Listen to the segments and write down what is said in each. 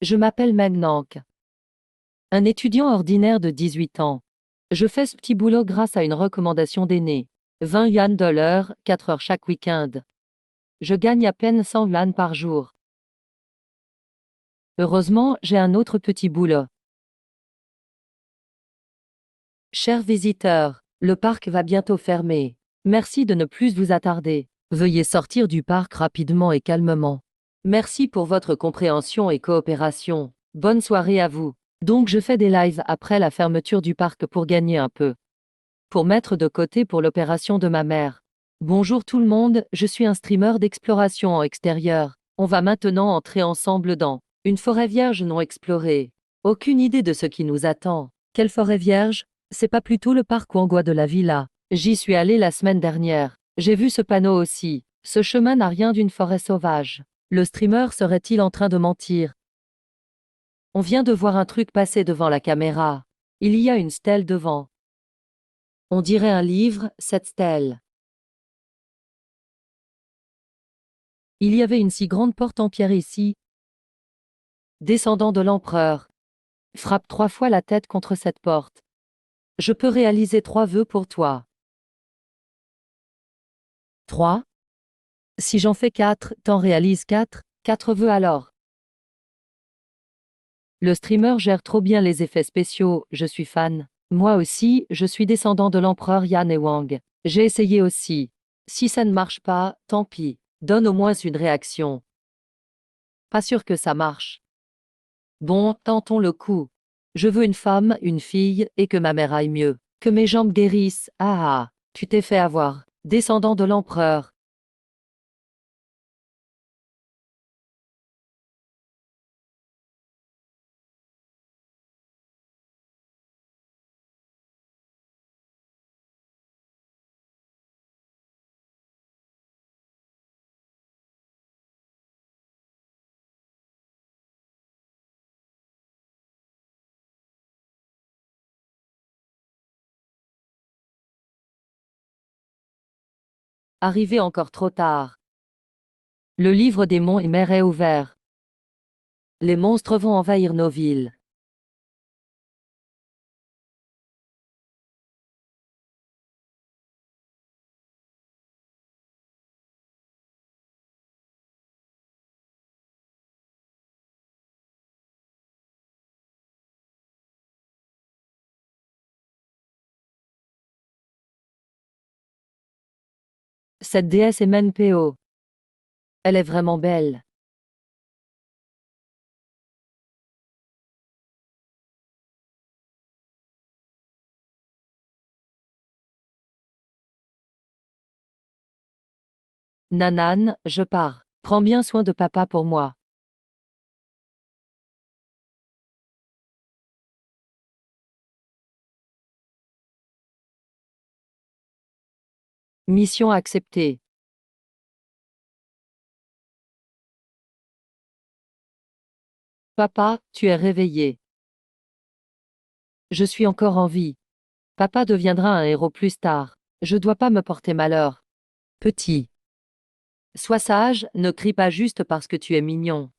Je m'appelle Meg Nank. Un étudiant ordinaire de 18 ans. Je fais ce petit boulot grâce à une recommandation d'aîné. 20 yuan de l'heure, 4 heures chaque week-end. Je gagne à peine 100 yuan par jour. Heureusement, j'ai un autre petit boulot. Chers visiteurs, le parc va bientôt fermer. Merci de ne plus vous attarder. Veuillez sortir du parc rapidement et calmement. Merci pour votre compréhension et coopération. Bonne soirée à vous. Donc je fais des lives après la fermeture du parc pour gagner un peu. Pour mettre de côté pour l'opération de ma mère. Bonjour tout le monde, je suis un streamer d'exploration en extérieur. On va maintenant entrer ensemble dans une forêt vierge non explorée. Aucune idée de ce qui nous attend. Quelle forêt vierge? C'est pas plutôt le parc Wangua de la villa. J'y suis allé la semaine dernière. J'ai vu ce panneau aussi. Ce chemin n'a rien d'une forêt sauvage. Le streamer serait-il en train de mentir? On vient de voir un truc passer devant la caméra. Il y a une stèle devant. On dirait un livre, cette stèle. Il y avait une si grande porte en pierre ici. Descendant de l'empereur. Frappe 3 fois la tête contre cette porte. Je peux réaliser 3 vœux pour toi. 3. Si j'en fais 4, t'en réalises 4, 4 vœux alors. Le streamer gère trop bien les effets spéciaux, je suis fan. Moi aussi, je suis descendant de l'empereur Yan et Wang. J'ai essayé aussi. Si ça ne marche pas, tant pis. Donne au moins une réaction. Pas sûr que ça marche. Bon, tentons le coup. Je veux une femme, une fille, et que ma mère aille mieux. Que mes jambes guérissent. Ah ah, tu t'es fait avoir. Descendant de l'empereur. Arrivé encore trop tard. Le livre des monts et mers est ouvert. Les monstres vont envahir nos villes. Cette déesse est Menpeo. Elle est vraiment belle. Nanan, je pars. Prends bien soin de papa pour moi. Mission acceptée. Papa, tu es réveillé. Je suis encore en vie. Papa deviendra un héros plus tard. Je dois pas me porter malheur. Petit. Sois sage, ne crie pas juste parce que tu es mignon.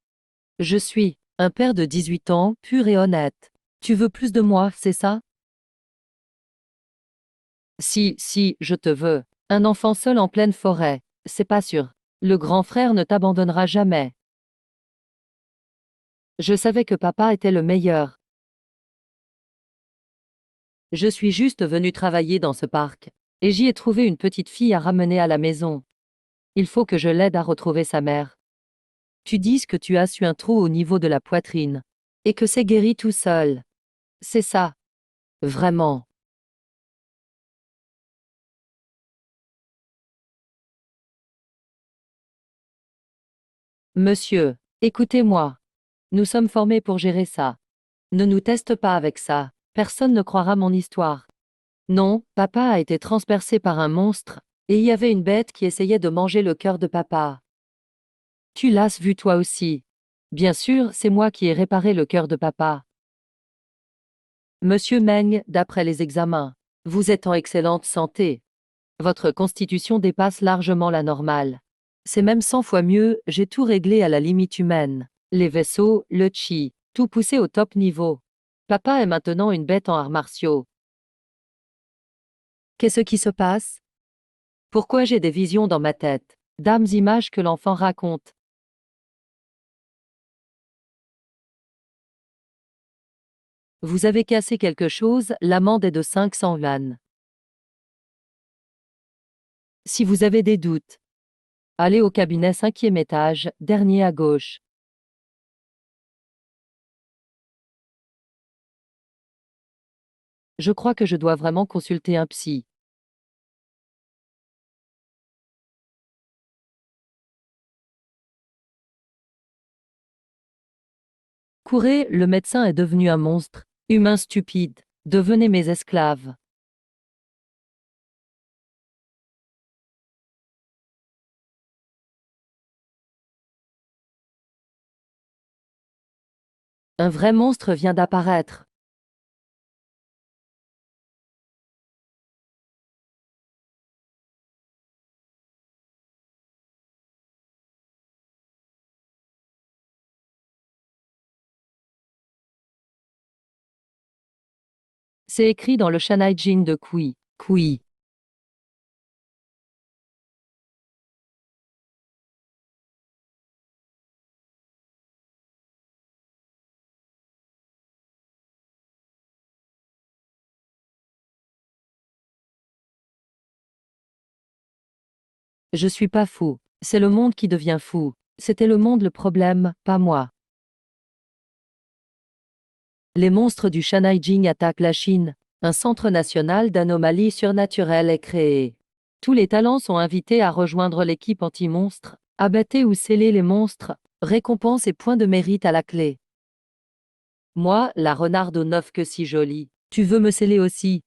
Je suis un père de 18 ans, pur et honnête. Tu veux plus de moi, c'est ça? Si, je te veux. Un enfant seul en pleine forêt. C'est pas sûr. Le grand frère ne t'abandonnera jamais. Je savais que papa était le meilleur. Je suis juste venu travailler dans ce parc. Et j'y ai trouvé une petite fille à ramener à la maison. Il faut que je l'aide à retrouver sa mère. Tu dis que tu as su un trou au niveau de la poitrine. Et que c'est guéri tout seul. C'est ça. Vraiment. Monsieur, écoutez-moi. Nous sommes formés pour gérer ça. Ne nous teste pas avec ça. Personne ne croira mon histoire. Non, papa a été transpercé par un monstre, et il y avait une bête qui essayait de manger le cœur de papa. Tu l'as vu toi aussi. Bien sûr, c'est moi qui ai réparé le cœur de papa. Monsieur Meng, d'après les examens, vous êtes en excellente santé. Votre constitution dépasse largement la normale. C'est même 100 fois mieux, j'ai tout réglé à la limite humaine. Les vaisseaux, le chi, tout poussé au top niveau. Papa est maintenant une bête en arts martiaux. Qu'est-ce qui se passe? Pourquoi j'ai des visions dans ma tête? Dames images que l'enfant raconte. Vous avez cassé quelque chose, l'amende est de 500 yuan. Si vous avez des doutes, allez au cabinet 5e étage, dernier à gauche. Je crois que je dois vraiment consulter un psy. Courez, le médecin est devenu un monstre. Humain stupide, devenez mes esclaves. Un vrai monstre vient d'apparaître. C'est écrit dans le Shanai Jing de Kui. Kui. Je suis pas fou. C'est le monde qui devient fou. C'était le monde le problème, pas moi. Les monstres du Shanai Jing attaquent la Chine. Un centre national d'anomalies surnaturelles est créé. Tous les talents sont invités à rejoindre l'équipe anti-monstres. Abattez ou scellez les monstres. Récompense et points de mérite à la clé. Moi, la renarde aux 9 queues si jolie. Tu veux me sceller aussi?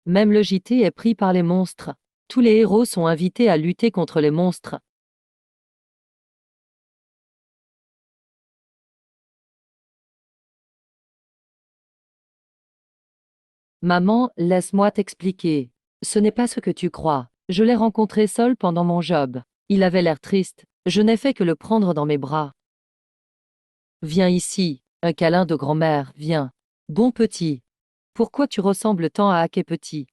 Même le JT est pris par les monstres. Tous les héros sont invités à lutter contre les monstres. Maman, laisse-moi t'expliquer. Ce n'est pas ce que tu crois. Je l'ai rencontré seul pendant mon job. Il avait l'air triste. Je n'ai fait que le prendre dans mes bras. Viens ici. Un câlin de grand-mère, viens. Bon petit. Pourquoi tu ressembles tant à Ake petit?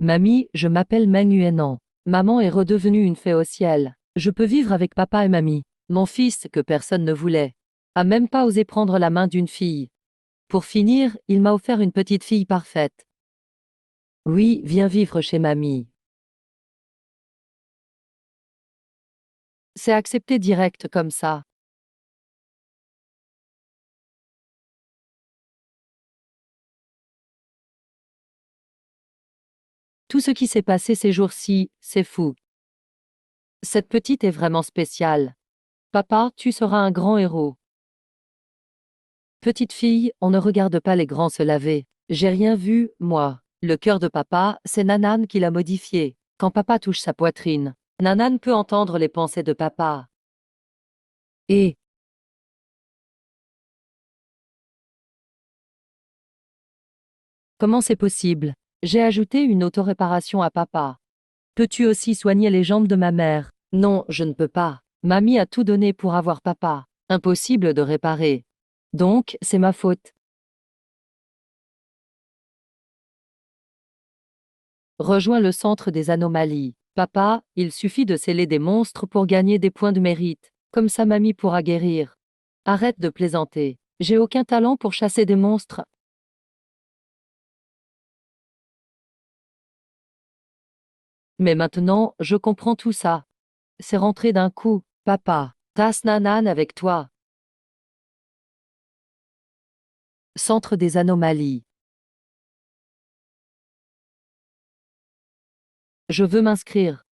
Mamie, je m'appelle Meng Yuenan. Maman est redevenue une fée au ciel. Je peux vivre avec papa et mamie. Mon fils, que personne ne voulait, a même pas osé prendre la main d'une fille. Pour finir, il m'a offert une petite fille parfaite. Oui, viens vivre chez mamie. C'est accepté direct comme ça. Tout ce qui s'est passé ces jours-ci, c'est fou. Cette petite est vraiment spéciale. Papa, tu seras un grand héros. Petite fille, on ne regarde pas les grands se laver. J'ai rien vu, moi. Le cœur de papa, c'est Nanan qui l'a modifié. Quand papa touche sa poitrine, Nanan peut entendre les pensées de papa. Et, comment c'est possible? J'ai ajouté une autoréparation à papa. Peux-tu aussi soigner les jambes de ma mère? Non, je ne peux pas. Mamie a tout donné pour avoir papa. Impossible de réparer. Donc, c'est ma faute. Rejoins le centre des anomalies. Papa, il suffit de sceller des monstres pour gagner des points de mérite. Comme ça mamie pourra guérir. Arrête de plaisanter. J'ai aucun talent pour chasser des monstres. Mais maintenant, je comprends tout ça. C'est rentré d'un coup. Papa, tasse Nanan avec toi. Centre des anomalies. Je veux m'inscrire.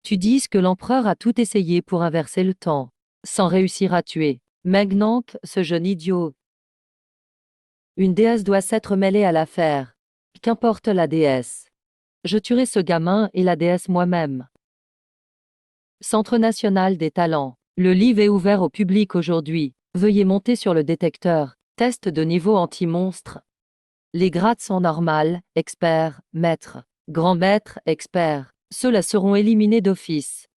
Tu dis que l'empereur a tout essayé pour inverser le temps, sans réussir à tuer. Magnank, ce jeune idiot. Une déesse doit s'être mêlée à l'affaire. Qu'importe la déesse. Je tuerai ce gamin et la déesse moi-même. Centre national des talents. Le livre est ouvert au public aujourd'hui. Veuillez monter sur le détecteur. Test de niveau anti-monstre. Les grades sont normales, expert, maître, grand maître, expert. ceux-là seront éliminés d'office.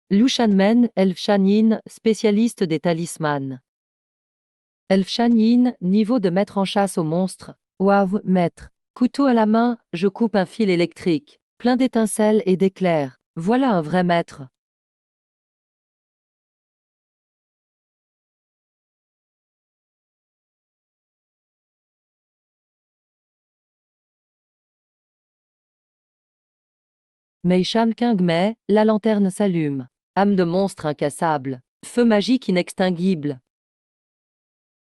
Liu Shanmen, Elf Shanyin, spécialiste des talismans. Elf Shanyin, niveau de maître en chasse aux monstres. Waouh, maître. Couteau à la main, je coupe un fil électrique, plein d'étincelles et d'éclairs. Voilà un vrai maître. Meishan Kingmei, la lanterne s'allume. Âme de monstre incassable. Feu magique inextinguible.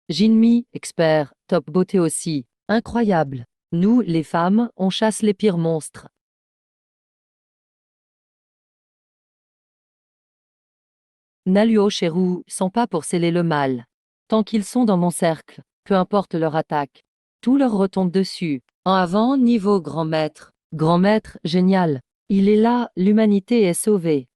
Jinmi, expert, top beauté aussi. Incroyable. Nous, les femmes, on chasse les pires monstres. Naluo Cheru sont pas pour sceller le mal. Tant qu'ils sont dans mon cercle, peu importe leur attaque. Tout leur retombe dessus. En avant, niveau grand maître. Grand maître, génial. Il est là, l'humanité est sauvée.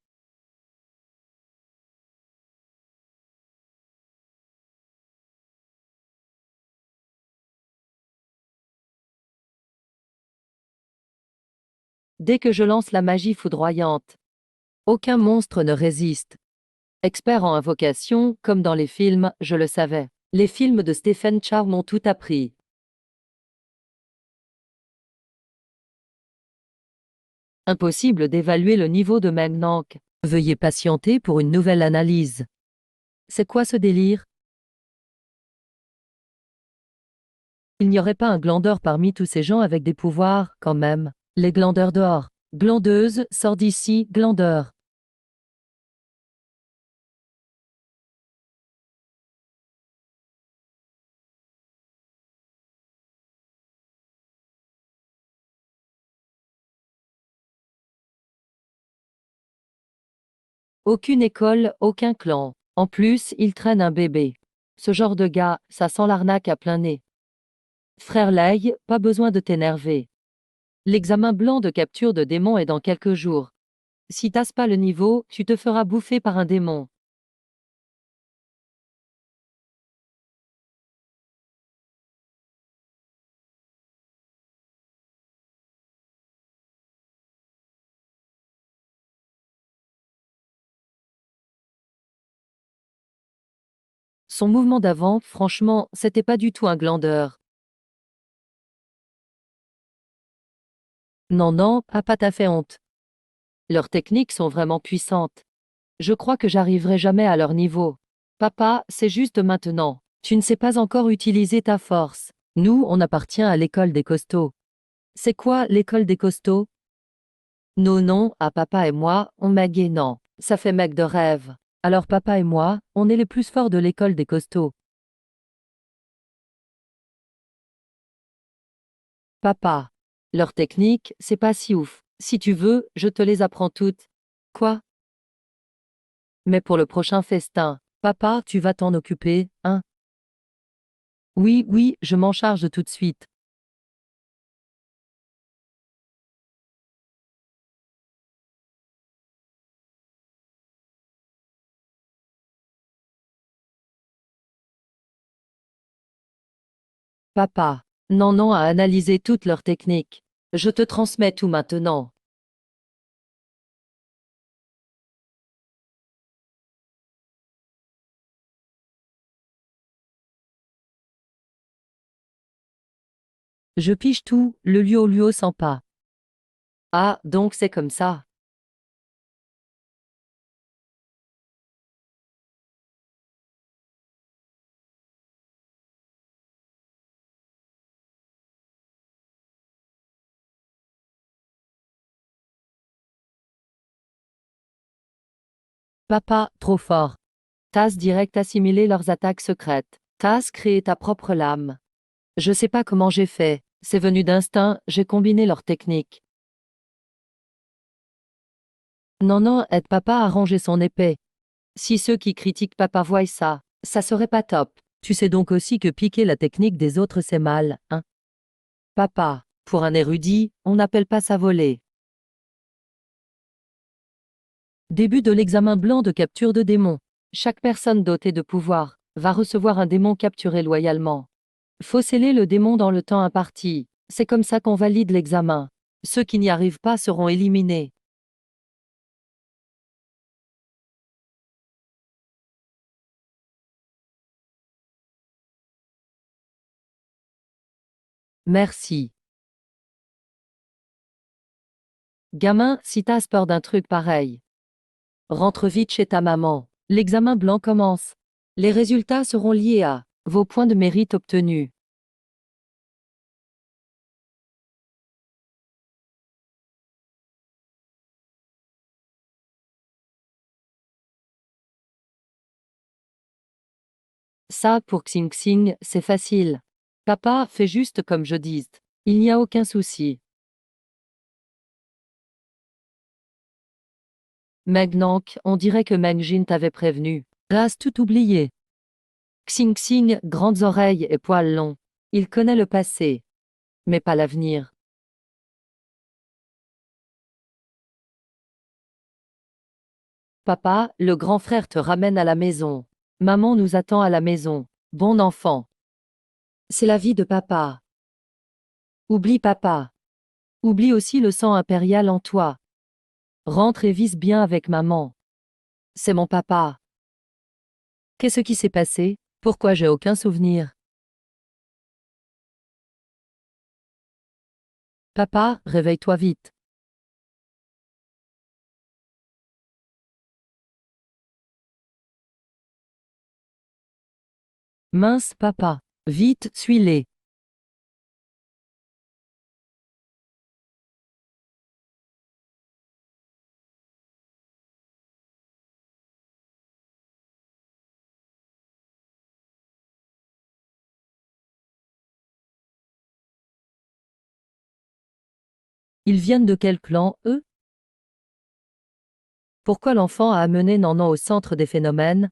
Dès que je lance la magie foudroyante, aucun monstre ne résiste. Expert en invocation, comme dans les films, je le savais. Les films de Stephen Chow m'ont tout appris. Impossible d'évaluer le niveau de Magnank. Veuillez patienter pour une nouvelle analyse. C'est quoi ce délire? Il n'y aurait pas un glandeur parmi tous ces gens avec des pouvoirs, quand même. Les glandeurs dehors. Glandeuse, sors d'ici, glandeur. Aucune école, aucun clan. En plus, il traîne un bébé. Ce genre de gars, ça sent l'arnaque à plein nez. Frère Lei, pas besoin de t'énerver. L'examen blanc de capture de démon est dans quelques jours. Si t'as pas le niveau, tu te feras bouffer par un démon. Son mouvement d'avant, franchement, c'était pas du tout un glandeur. Non, non, papa t'a fait honte. Leurs techniques sont vraiment puissantes. Je crois que j'arriverai jamais à leur niveau. Papa, c'est juste maintenant. Tu ne sais pas encore utiliser ta force. Nous, on appartient à l'école des costauds. C'est quoi l'école des costauds? Non, non, à papa et moi, on maguait non. Ça fait mec de rêve. Alors papa et moi, on est les plus forts de l'école des costauds. Papa. Leur technique, c'est pas si ouf. Si tu veux, je te les apprends toutes. Quoi? Mais pour le prochain festin, papa, tu vas t'en occuper, hein? Oui, oui, je m'en charge tout de suite. Papa. Non, non, à analyser toutes leurs techniques. Je te transmets tout maintenant. Je pige tout, le Luo sent pas. Ah, donc c'est comme ça. Papa, trop fort. T'as direct assimilé leurs attaques secrètes. T'as créé ta propre lame. Je sais pas comment j'ai fait. C'est venu d'instinct, j'ai combiné leurs techniques. Non, non, aide papa à ranger son épée. Si ceux qui critiquent papa voient ça, ça serait pas top. Tu sais donc aussi que piquer la technique des autres c'est mal, hein? Papa, pour un érudit, on n'appelle pas ça voler. Début de l'examen blanc de capture de démons. Chaque personne dotée de pouvoir va recevoir un démon capturé loyalement. Faut sceller le démon dans le temps imparti. C'est comme ça qu'on valide l'examen. Ceux qui n'y arrivent pas seront éliminés. Merci. Gamin, si t'as peur d'un truc pareil, rentre vite chez ta maman. L'examen blanc commence. Les résultats seront liés à vos points de mérite obtenus. Ça, pour Xing Xing, c'est facile. Papa, fais juste comme je dis. Il n'y a aucun souci. Magnank, on dirait que Mangjin t'avait prévenu. Rase tout oublié. Xing Xing, grandes oreilles et poils longs. Il connaît le passé, mais pas l'avenir. Papa, le grand frère te ramène à la maison. Maman nous attend à la maison. Bon enfant. C'est la vie de papa. Oublie papa. Oublie aussi le sang impérial en toi. Rentre et vise bien avec maman. C'est mon papa. Qu'est-ce qui s'est passé? Pourquoi j'ai aucun souvenir? Papa, réveille-toi vite. Mince papa. Vite, suis-les. Ils viennent de quel clan, eux? Pourquoi l'enfant a amené Nanan au centre des phénomènes?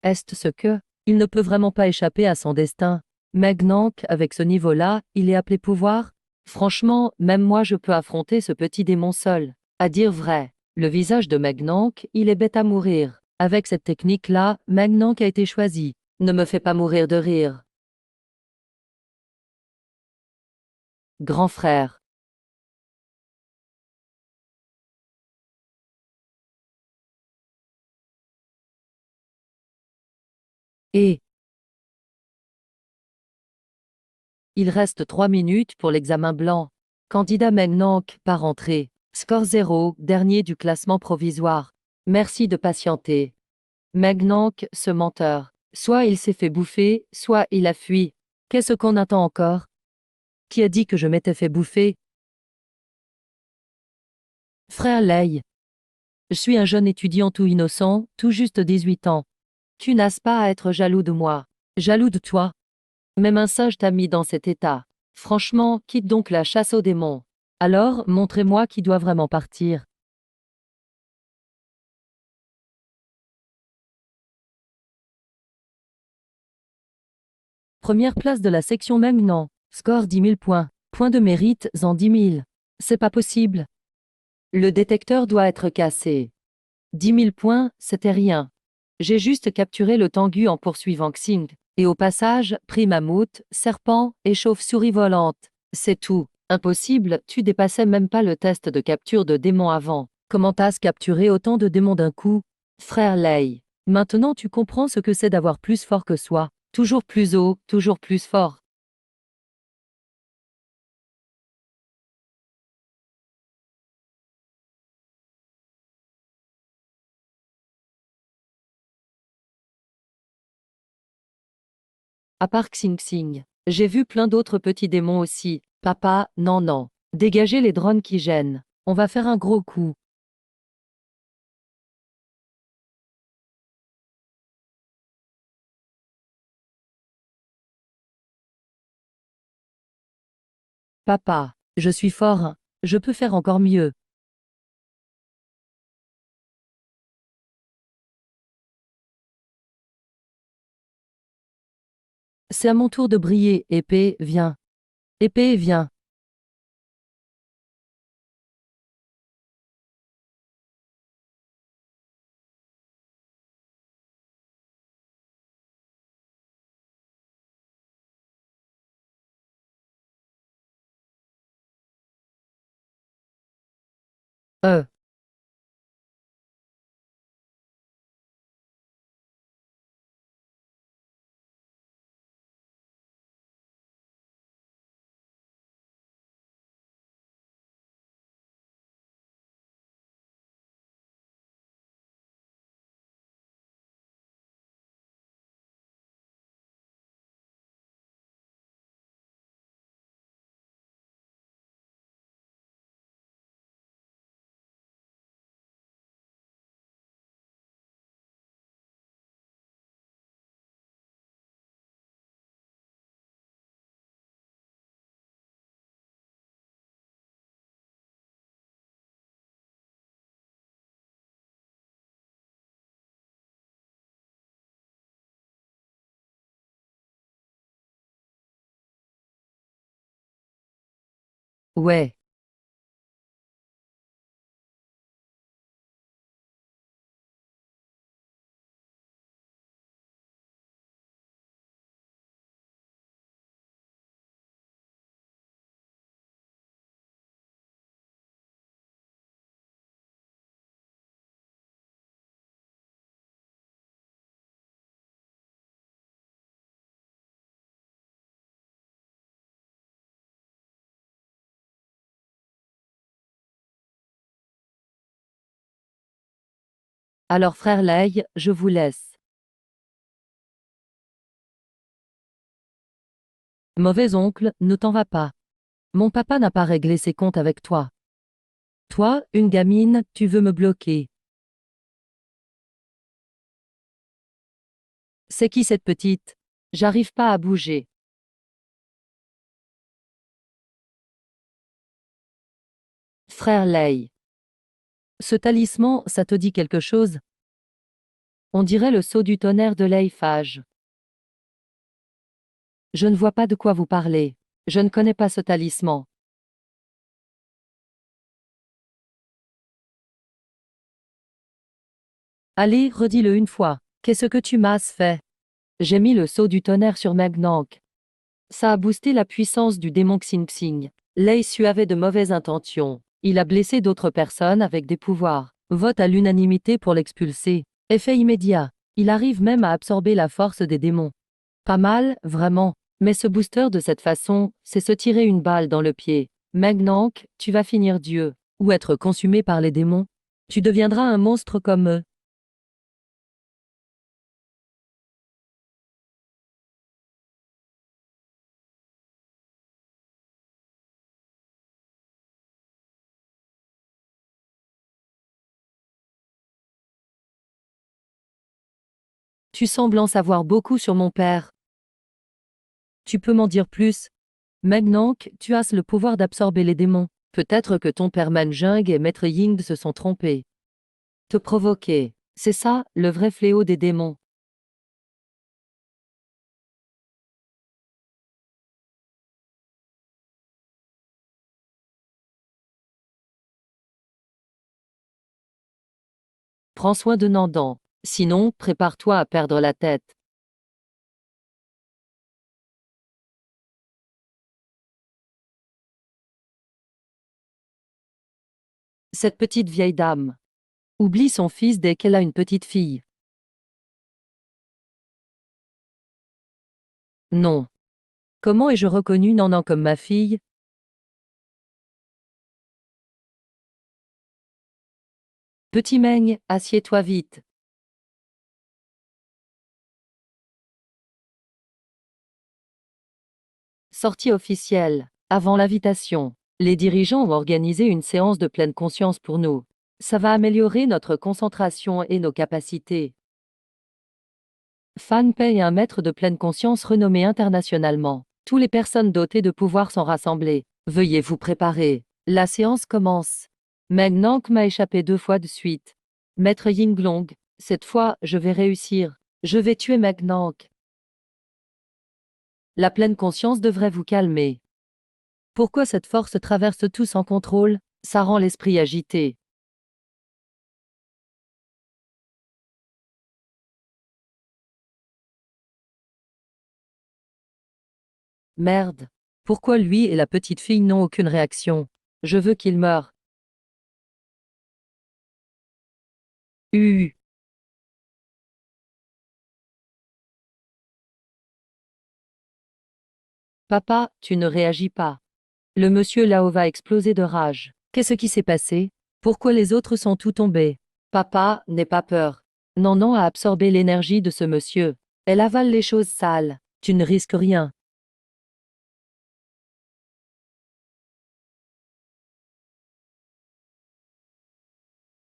Est-ce ce que il ne peut vraiment pas échapper à son destin? Magnank, avec ce niveau-là, il est appelé pouvoir? Franchement, même moi je peux affronter ce petit démon seul. À dire vrai, le visage de Magnank, il est bête à mourir. Avec cette technique-là, Magnank a été choisi. Ne me fais pas mourir de rire. Grand frère. Et il reste 3 minutes pour l'examen blanc. Candidat Magnank, pas rentré. Score 0, dernier du classement provisoire. Merci de patienter. Magnank, ce menteur. Soit il s'est fait bouffer, soit il a fui. Qu'est-ce qu'on attend encore? Qui a dit que je m'étais fait bouffer? Frère Lei. Je suis un jeune étudiant tout innocent, tout juste 18 ans. Tu n'as pas à être jaloux de moi. Jaloux de toi. Même un sage t'a mis dans cet état. Franchement, quitte donc la chasse aux démons. Alors, montrez-moi qui doit vraiment partir. Première place de la section maintenant. Score 10 000 points. Points de mérite en 10 000. C'est pas possible. Le détecteur doit être cassé. 10 000 points, c'était rien. J'ai juste capturé le tengu en poursuivant Xing. Et au passage, pris mammouth, serpent et chauve-souris volante. C'est tout. Impossible, tu dépassais même pas le test de capture de démons avant. Comment t'as capturé autant de démons d'un coup? Frère Lei. Maintenant tu comprends ce que c'est d'avoir plus fort que soi. Toujours plus haut, toujours plus fort. À part Xing Xing, j'ai vu plein d'autres petits démons aussi. Papa, non non. Dégagez les drones qui gênent. On va faire un gros coup. Papa, je suis fort. Je peux faire encore mieux. C'est à mon tour de briller. Épée, viens. Épée, viens. Euh, ouais. Alors frère Lay, je vous laisse. Mauvais oncle, ne t'en va pas. Mon papa n'a pas réglé ses comptes avec toi. Toi, une gamine, tu veux me bloquer. C'est qui cette petite? J'arrive pas à bouger. Frère Lay. Ce talisman, ça te dit quelque chose? On dirait le sceau du tonnerre de Leifage. Je ne vois pas de quoi vous parlez. Je ne connais pas ce talisman. Allez, redis-le une fois. Qu'est-ce que tu m'as fait? J'ai mis le sceau du tonnerre sur Magnank. Ça a boosté la puissance du démon Xing Xing. Lei Su avait de mauvaises intentions. Il a blessé d'autres personnes avec des pouvoirs. Vote à l'unanimité pour l'expulser. Effet immédiat. Il arrive même à absorber la force des démons. Pas mal, vraiment. Mais ce booster de cette façon, c'est se tirer une balle dans le pied. Magnank, tu vas finir Dieu. Ou être consumé par les démons. Tu deviendras un monstre comme eux. Tu sembles en savoir beaucoup sur mon père. Tu peux m'en dire plus? Magnank, tu as le pouvoir d'absorber les démons. Peut-être que ton père Manjung et Maître Ying se sont trompés. Te provoquer. C'est ça, le vrai fléau des démons. Prends soin de Nandan. Sinon, prépare-toi à perdre la tête. Cette petite vieille dame. Oublie son fils dès qu'elle a une petite fille. Non. Comment ai-je reconnu Nandan comme ma fille? Petit Meng, assieds-toi vite. Sortie officielle. Avant l'invitation, les dirigeants ont organisé une séance de pleine conscience pour nous. Ça va améliorer notre concentration et nos capacités. Fan Pei est un maître de pleine conscience renommé internationalement. Toutes les personnes dotées de pouvoir sont rassemblées. Veuillez vous préparer. La séance commence. Meng Nank m'a échappé 2 fois de suite. Maître Yinglong, cette fois, je vais réussir. Je vais tuer Meng Nank. La pleine conscience devrait vous calmer. Pourquoi cette force traverse tout sans contrôle? Ça rend l'esprit agité. Merde. Pourquoi lui et la petite fille n'ont aucune réaction? Je veux qu'il meure. Papa, tu ne réagis pas. Le monsieur là-haut va exploser de rage. Qu'est-ce qui s'est passé? Pourquoi les autres sont tous tombés? Papa, n'aie pas peur. Nanan a absorbé l'énergie de ce monsieur. Elle avale les choses sales. Tu ne risques rien.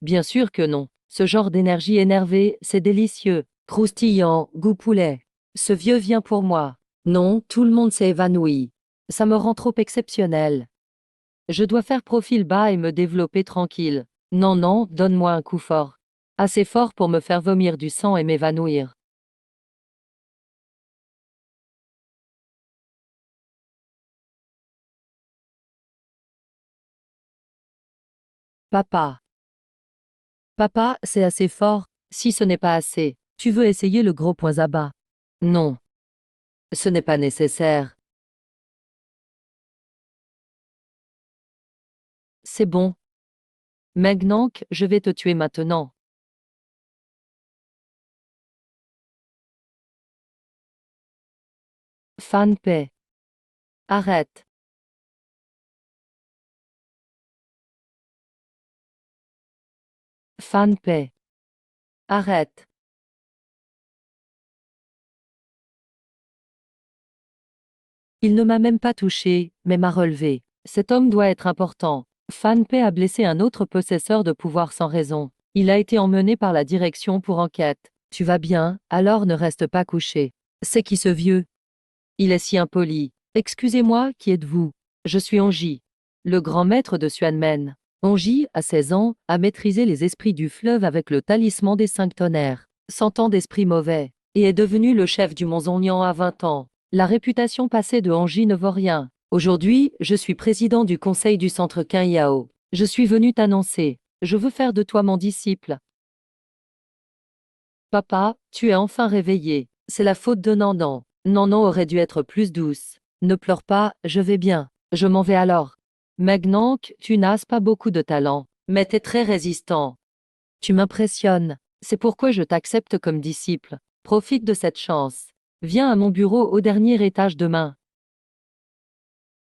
Bien sûr que non. Ce genre d'énergie énervée, c'est délicieux, croustillant, goût poulet. Ce vieux vient pour moi. Non, tout le monde s'est évanoui. Ça me rend trop exceptionnel. Je dois faire profil bas et me développer tranquille. Non, non, donne-moi un coup fort. Assez fort pour me faire vomir du sang et m'évanouir. Papa. Papa, c'est assez fort. Si ce n'est pas assez, tu veux essayer le gros point à bas? Non. Ce n'est pas nécessaire. C'est bon. Maintenant que je vais te tuer maintenant. Fan paix. Arrête. Fan paix. Arrête. Il ne m'a même pas touché, mais m'a relevé. Cet homme doit être important. Fan Pei a blessé un autre possesseur de pouvoir sans raison. Il a été emmené par la direction pour enquête. Tu vas bien, alors ne reste pas couché. C'est qui ce vieux? Il est si impoli. Excusez-moi, qui êtes-vous? Je suis Onji, le grand maître de Xuanmen. Onji, à 16 ans, a maîtrisé les esprits du fleuve avec le talisman des 5 tonnerres, 100 ans d'esprits mauvais, et est devenu le chef du Mont Zongnian à 20 ans. La réputation passée de Onji ne vaut rien. Aujourd'hui, je suis président du conseil du centre Qin. Je suis venu t'annoncer. Je veux faire de toi mon disciple. Papa, tu es enfin réveillé. C'est la faute de Nandan. Nandan aurait dû être plus douce. Ne pleure pas, je vais bien. Je m'en vais alors. Magnank, tu n'as pas beaucoup de talent, mais t'es très résistant. Tu m'impressionnes. C'est pourquoi je t'accepte comme disciple. Profite de cette chance. Viens à mon bureau au dernier étage demain.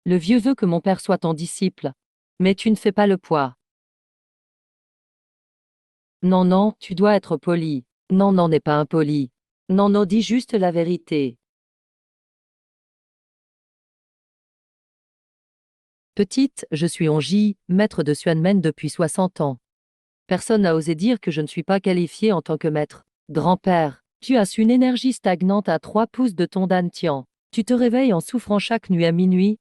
Le vieux veut que mon père soit ton disciple. Mais tu ne fais pas le poids. Non, non, tu dois être poli. Non, non, n'est pas impoli. Non, non, dis juste la vérité. Petite, je suis Onji, maître de Xuanmen depuis 60 ans. Personne n'a osé dire que je ne suis pas qualifié en tant que maître. Grand-père, tu as une énergie stagnante à 3 pouces de ton dantian. Tu te réveilles en souffrant chaque nuit à minuit.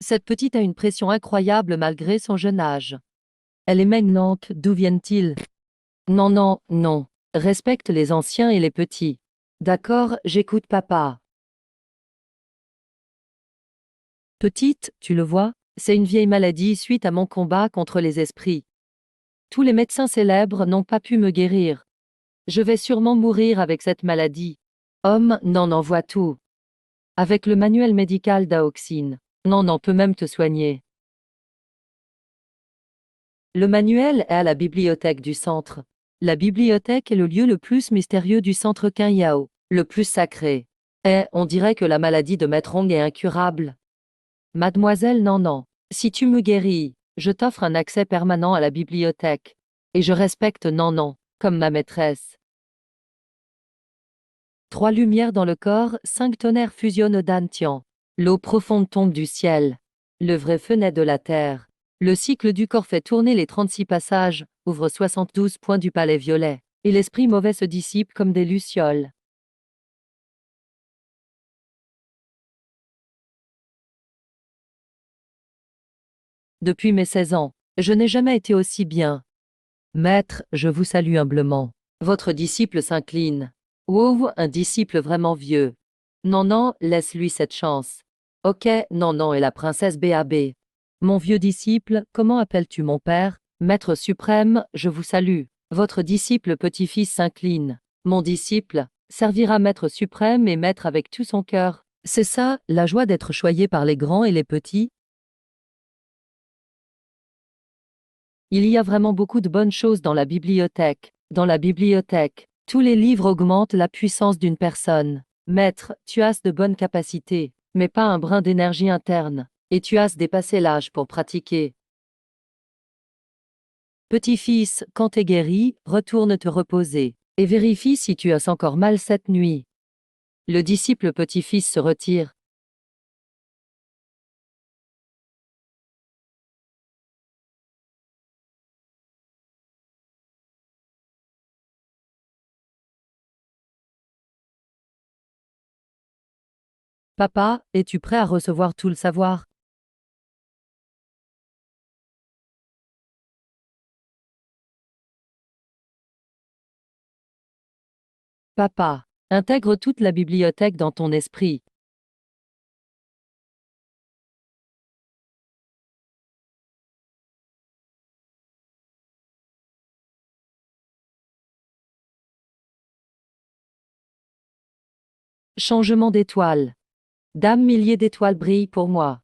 Cette petite a une pression incroyable malgré son jeune âge. Elle est magnante, d'où viennent-ils? Non, non, non. Respecte les anciens et les petits. D'accord, j'écoute papa. Petite, tu le vois, c'est une vieille maladie suite à mon combat contre les esprits. Tous les médecins célèbres n'ont pas pu me guérir. Je vais sûrement mourir avec cette maladie. Homme, n'en envoie tout. Avec le manuel médical d'Aoxine. Non, peut même te soigner. Le manuel est à la bibliothèque du centre. La bibliothèque est le lieu le plus mystérieux du centre Qin, le plus sacré. Et on dirait que la maladie de Maître Hong est incurable. Mademoiselle, non. Si tu me guéris, je t'offre un accès permanent à la bibliothèque. Et je respecte non, comme ma maîtresse. 3 lumières dans le corps, 5 tonnerres fusionnent au dantian. L'eau profonde tombe du ciel. Le vrai feu naît de la terre. Le cycle du corps fait tourner les 36 passages, ouvre 72 points du palais violet. Et l'esprit mauvais se dissipe comme des lucioles. Depuis mes 16 ans, je n'ai jamais été aussi bien. Maître, je vous salue humblement. Votre disciple s'incline. Wow, un disciple vraiment vieux. Non, laisse-lui cette chance. Ok, non, et la princesse BAB. Mon vieux disciple, comment appelles-tu mon père? Maître suprême, je vous salue. Votre disciple petit-fils s'incline. Mon disciple servira maître suprême et maître avec tout son cœur. C'est ça, la joie d'être choyé par les grands et les petits? Il y a vraiment beaucoup de bonnes choses dans la bibliothèque. Dans la bibliothèque, tous les livres augmentent la puissance d'une personne. Maître, tu as de bonnes capacités, mais pas un brin d'énergie interne, et tu as dépassé l'âge pour pratiquer. Petit-fils, quand t'es guéri, retourne te reposer, et vérifie si tu as encore mal cette nuit. Le disciple petit-fils se retire. Papa, es-tu prêt à recevoir tout le savoir? Papa, intègre toute la bibliothèque dans ton esprit. Changement d'étoile. Dame, milliers d'étoiles brillent pour moi.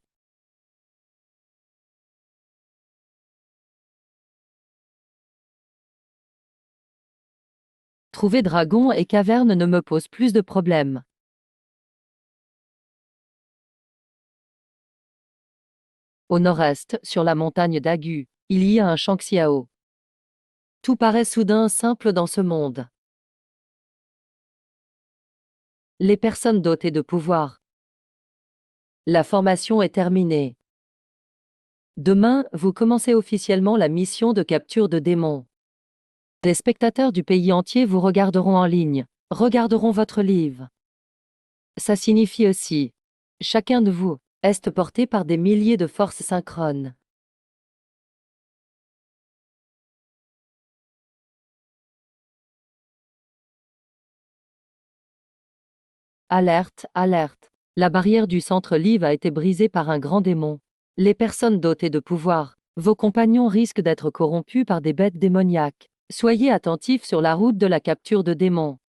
Trouver dragon et caverne ne me pose plus de problèmes. Au nord-est, sur la montagne d'Agu, il y a un Shanxiao. Tout paraît soudain simple dans ce monde. Les personnes dotées de pouvoir. La formation est terminée. Demain, vous commencez officiellement la mission de capture de démons. Des spectateurs du pays entier vous regarderont en ligne, regarderont votre livre. Ça signifie aussi, chacun de vous est porté par des milliers de forces synchrones. Alerte, alerte. La barrière du centre Live a été brisée par un grand démon. Les personnes dotées de pouvoir, vos compagnons risquent d'être corrompus par des bêtes démoniaques. Soyez attentifs sur la route de la capture de démons.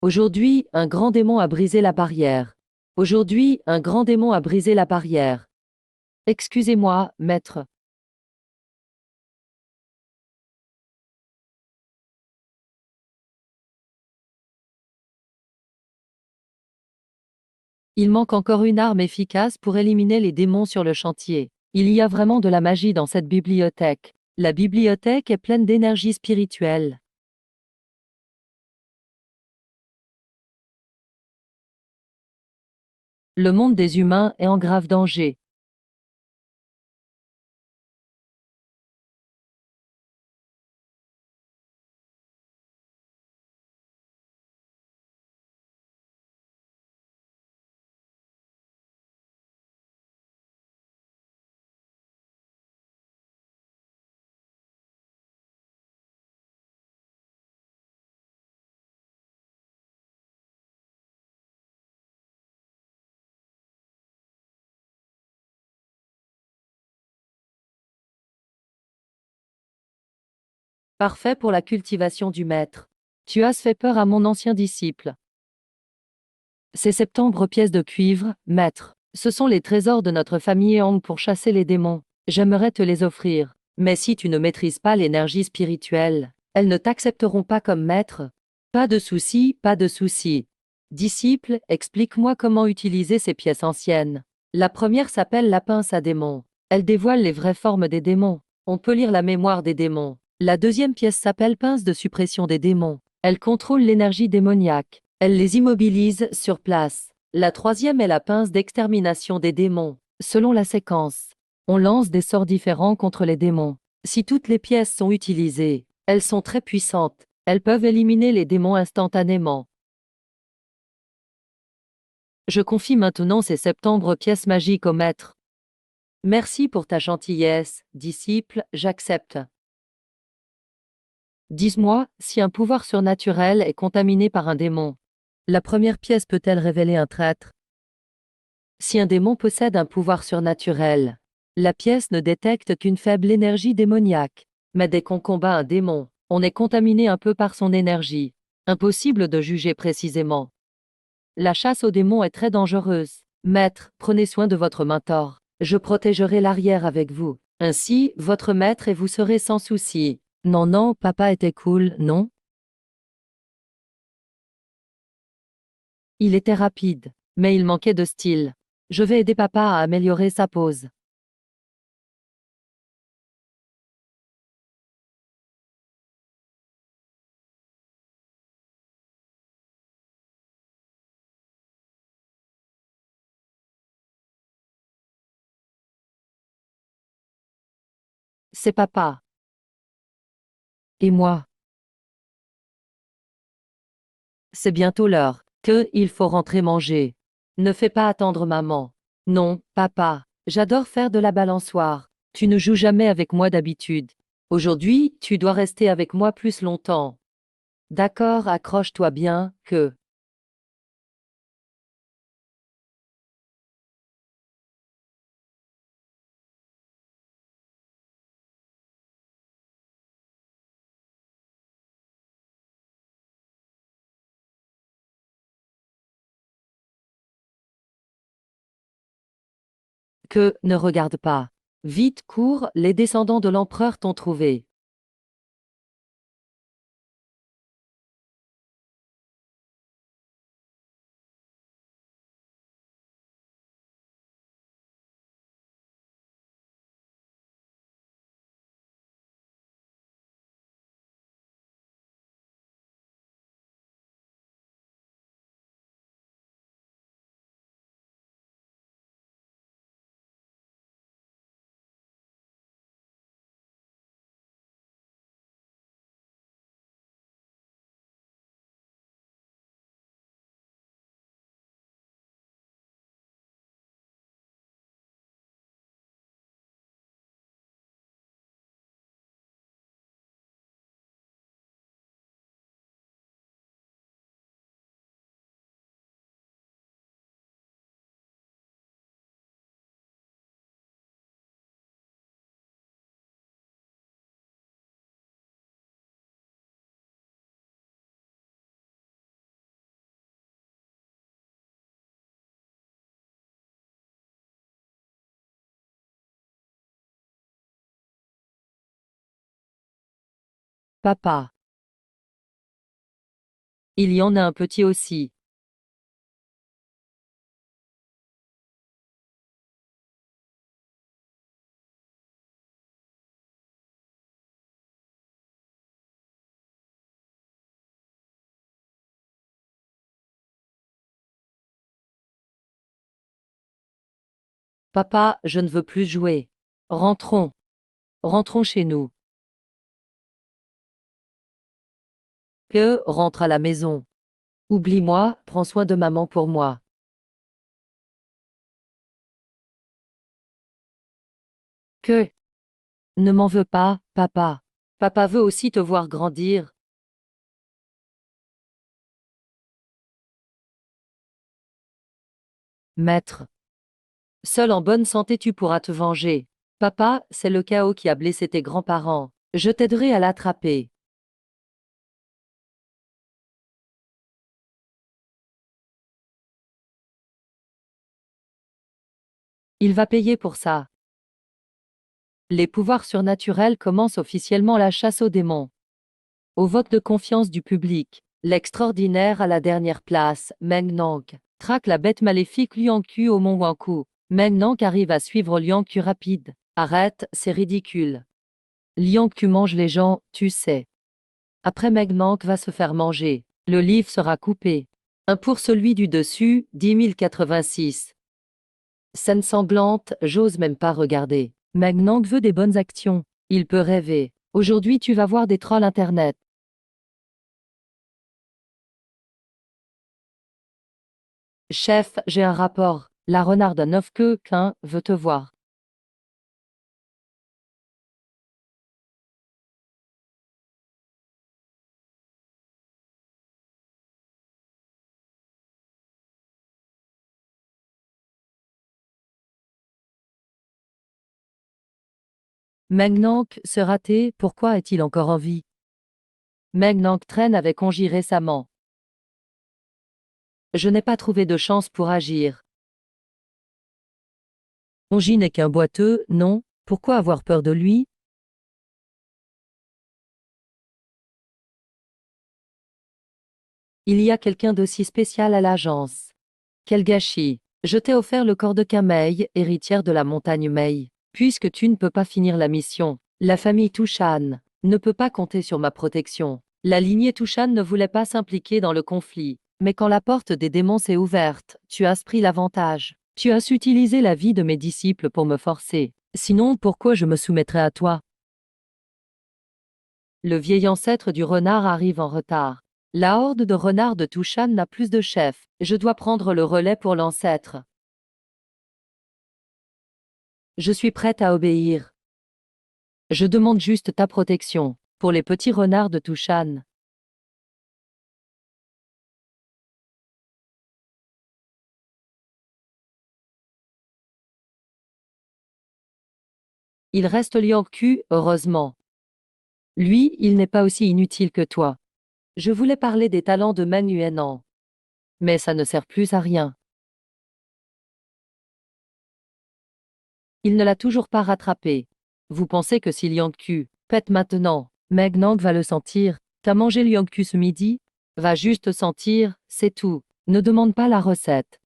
Aujourd'hui, un grand démon a brisé la barrière. Aujourd'hui, un grand démon a brisé la barrière. Excusez-moi, maître. Il manque encore une arme efficace pour éliminer les démons sur le chantier. Il y a vraiment de la magie dans cette bibliothèque. La bibliothèque est pleine d'énergie spirituelle. Le monde des humains est en grave danger. Parfait pour la cultivation du maître. Tu as fait peur à mon ancien disciple. Ces 70 pièces de cuivre, maître, ce sont les trésors de notre famille Hong pour chasser les démons. J'aimerais te les offrir. Mais si tu ne maîtrises pas l'énergie spirituelle, elles ne t'accepteront pas comme maître. Pas de souci, pas de souci. Disciple, explique-moi comment utiliser ces pièces anciennes. La première s'appelle la pince à démons. Elle dévoile les vraies formes des démons. On peut lire la mémoire des démons. La deuxième pièce s'appelle pince de suppression des démons. Elle contrôle l'énergie démoniaque. Elle les immobilise sur place. La troisième est la pince d'extermination des démons. Selon la séquence, on lance des sorts différents contre les démons. Si toutes les pièces sont utilisées, elles sont très puissantes. Elles peuvent éliminer les démons instantanément. Je confie maintenant ces 70 pièces magiques au maître. Merci pour ta gentillesse, disciple, j'accepte. Dis-moi, si un pouvoir surnaturel est contaminé par un démon, la première pièce peut-elle révéler un traître? Si un démon possède un pouvoir surnaturel, la pièce ne détecte qu'une faible énergie démoniaque. Mais dès qu'on combat un démon, on est contaminé un peu par son énergie. Impossible de juger précisément. La chasse aux démons est très dangereuse. Maître, prenez soin de votre mentor. Je protégerai l'arrière avec vous. Ainsi, votre maître et vous serez sans souci. Non, non, papa était cool, non? Il était rapide, mais il manquait de style. Je vais aider papa à améliorer sa pose. C'est papa. Et moi. C'est bientôt l'heure. Il faut rentrer manger. Ne fais pas attendre maman. Non, papa. J'adore faire de la balançoire. Tu ne joues jamais avec moi d'habitude. Aujourd'hui, tu dois rester avec moi plus longtemps. D'accord, accroche-toi bien, ne regarde pas. Vite, cours, les descendants de l'empereur t'ont trouvé. Papa. Il y en a un petit aussi. Papa, je ne veux plus jouer. Rentrons. Rentrons chez nous. Rentre à la maison. Oublie-moi, prends soin de maman pour moi. Que? Ne m'en veux pas, papa. Papa veut aussi te voir grandir. Maître. Seul en bonne santé tu pourras te venger. Papa, c'est le chaos qui a blessé tes grands-parents. Je t'aiderai à l'attraper. Il va payer pour ça. Les pouvoirs surnaturels commencent officiellement la chasse aux démons. Au vote de confiance du public, l'extraordinaire à la dernière place, Meng Nang, traque la bête maléfique Lianqu au mont Wanku. Meng Nang arrive à suivre Lianqu rapide. Arrête, c'est ridicule. Lianqu mange les gens, tu sais. Après Meng Nang va se faire manger. Le livre sera coupé. Un pour celui du dessus, 10 086. Scène sanglante, j'ose même pas regarder. Meng Nang veut des bonnes actions. Il peut rêver. Aujourd'hui tu vas voir des trolls internet. Chef, j'ai un rapport. La renarde à 9 queues, veut te voir. Meng Nang se raté, pourquoi est-il encore en vie? Meng Nang traîne avec Onji récemment. Je n'ai pas trouvé de chance pour agir. Onji n'est qu'un boiteux, non? Pourquoi avoir peur de lui? Il y a quelqu'un d'aussi spécial à l'agence. Quel gâchis! Je t'ai offert le corps de Kamei, héritière de la montagne Mei. Puisque tu ne peux pas finir la mission, la famille Tushan ne peut pas compter sur ma protection. La lignée Tushan ne voulait pas s'impliquer dans le conflit. Mais quand la porte des démons s'est ouverte, tu as pris l'avantage. Tu as utilisé la vie de mes disciples pour me forcer. Sinon, pourquoi je me soumettrais à toi? Le vieil ancêtre du renard arrive en retard. La horde de renards de Tushan n'a plus de chef. Je dois prendre le relais pour l'ancêtre. Je suis prête à obéir. Je demande juste ta protection. Pour les petits renards de Tushan. Il reste Liang Q, heureusement. Lui, il n'est pas aussi inutile que toi. Je voulais parler des talents de Meng Yuanan. Mais ça ne sert plus à rien. Il ne l'a toujours pas rattrapé. Vous pensez que si Liang Q pète maintenant, Meg Nang va le sentir? T'as mangé Liang Q ce midi? Va juste sentir, c'est tout. Ne demande pas la recette.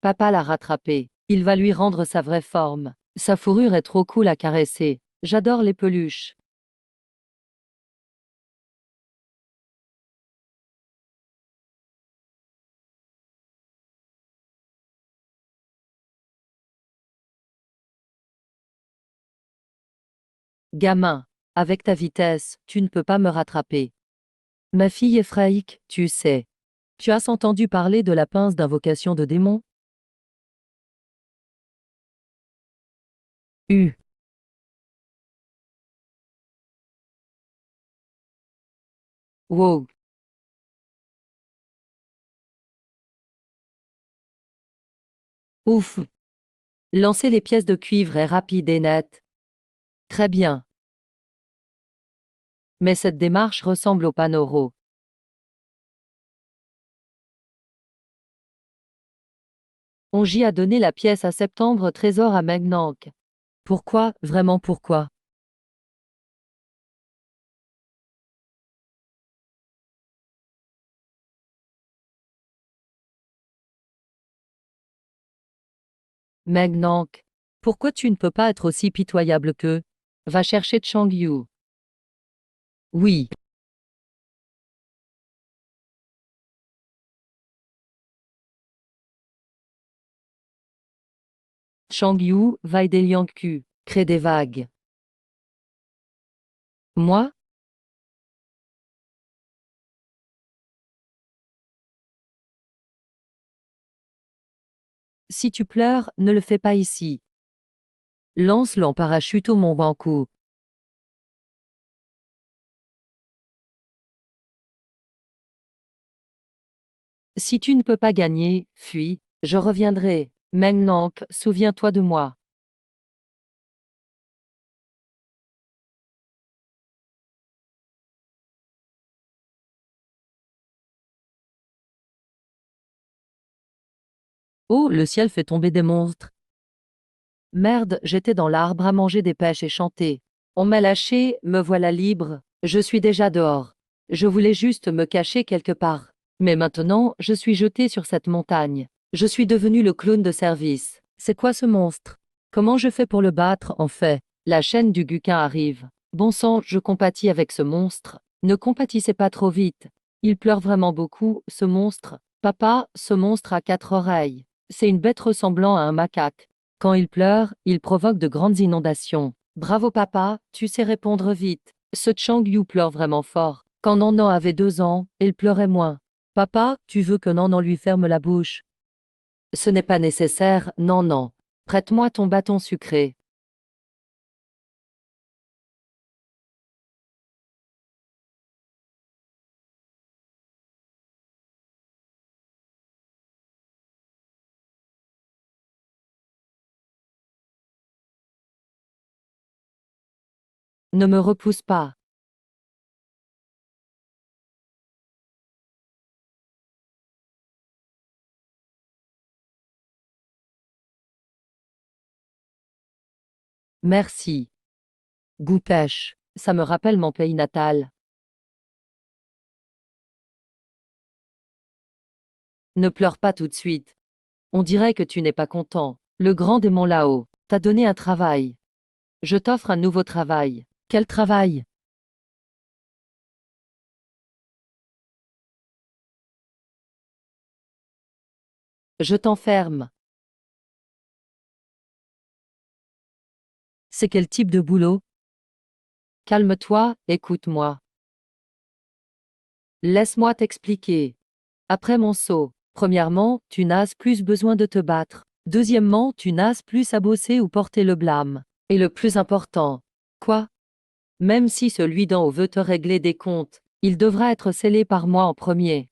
Papa l'a rattrapé. Il va lui rendre sa vraie forme. Sa fourrure est trop cool à caresser. J'adore les peluches. Gamin, avec ta vitesse, tu ne peux pas me rattraper. Ma fille est fraïque, tu sais. Tu as entendu parler de la pince d'invocation de démon? U. Wow. Ouf. Lancer les pièces de cuivre est rapide et net. Très bien. Mais cette démarche ressemble au panoro. Onji a donné la pièce à septembre trésor à Magnank. Pourquoi, vraiment pourquoi? Magnank. Pourquoi tu ne peux pas être aussi pitoyable qu'eux? Va chercher Chang Yu. Oui. Chang Yu, va aider Liang Q. Crée des vagues. Moi? Si tu pleures, ne le fais pas ici. Lance-le en parachute au Mont Banco. Si tu ne peux pas gagner, fuis, je reviendrai. Meng Nank, souviens-toi de moi. Oh, le ciel fait tomber des monstres. Merde, j'étais dans l'arbre à manger des pêches et chanter. On m'a lâché, me voilà libre. Je suis déjà dehors. Je voulais juste me cacher quelque part. Mais maintenant, je suis jeté sur cette montagne. Je suis devenu le clown de service. C'est quoi ce monstre? Comment je fais pour le battre, en fait? La chaîne du Guquin arrive. Bon sang, je compatis avec ce monstre. Ne compatissez pas trop vite. Il pleure vraiment beaucoup, ce monstre. Papa, ce monstre a 4 oreilles. C'est une bête ressemblant à un macaque. Quand il pleure, il provoque de grandes inondations. Bravo papa, tu sais répondre vite. Ce Chang Yu pleure vraiment fort. Quand Nanan avait 2 ans, il pleurait moins. Papa, tu veux que Nanan lui ferme la bouche? Ce n'est pas nécessaire, non, non. Prête-moi ton bâton sucré. Ne me repousse pas. Merci. Goût pêche, ça me rappelle mon pays natal. Ne pleure pas tout de suite. On dirait que tu n'es pas content. Le grand démon là-haut t'a donné un travail. Je t'offre un nouveau travail. Quel travail? Je t'enferme. C'est quel type de boulot? Calme-toi, écoute-moi. Laisse-moi t'expliquer. Après mon saut, premièrement, tu n'as plus besoin de te battre. Deuxièmement, tu n'as plus à bosser ou porter le blâme. Et le plus important, quoi? Même si celui d'en haut veut te régler des comptes, il devra être scellé par moi en premier.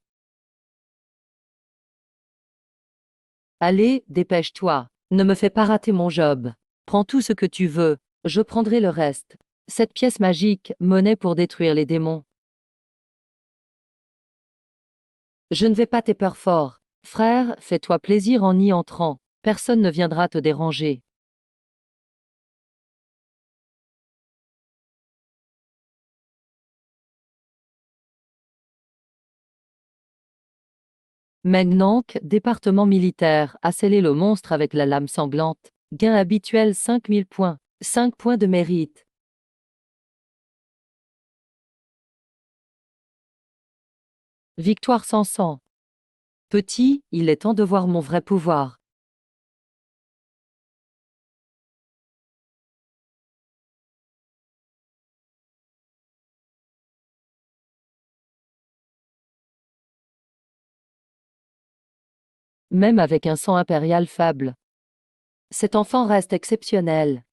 Allez, dépêche-toi. Ne me fais pas rater mon job. Prends tout ce que tu veux, je prendrai le reste. Cette pièce magique, monnaie pour détruire les démons. Je ne vais pas tes peurs fort. Frère, fais-toi plaisir en y entrant. Personne ne viendra te déranger. Mengnank, département militaire, a scellé le monstre avec la lame sanglante. Gain habituel 5000 points. 5 points de mérite. Victoire sans sang. Petit, il est temps de voir mon vrai pouvoir. Même avec un sang impérial faible. Cet enfant reste exceptionnel.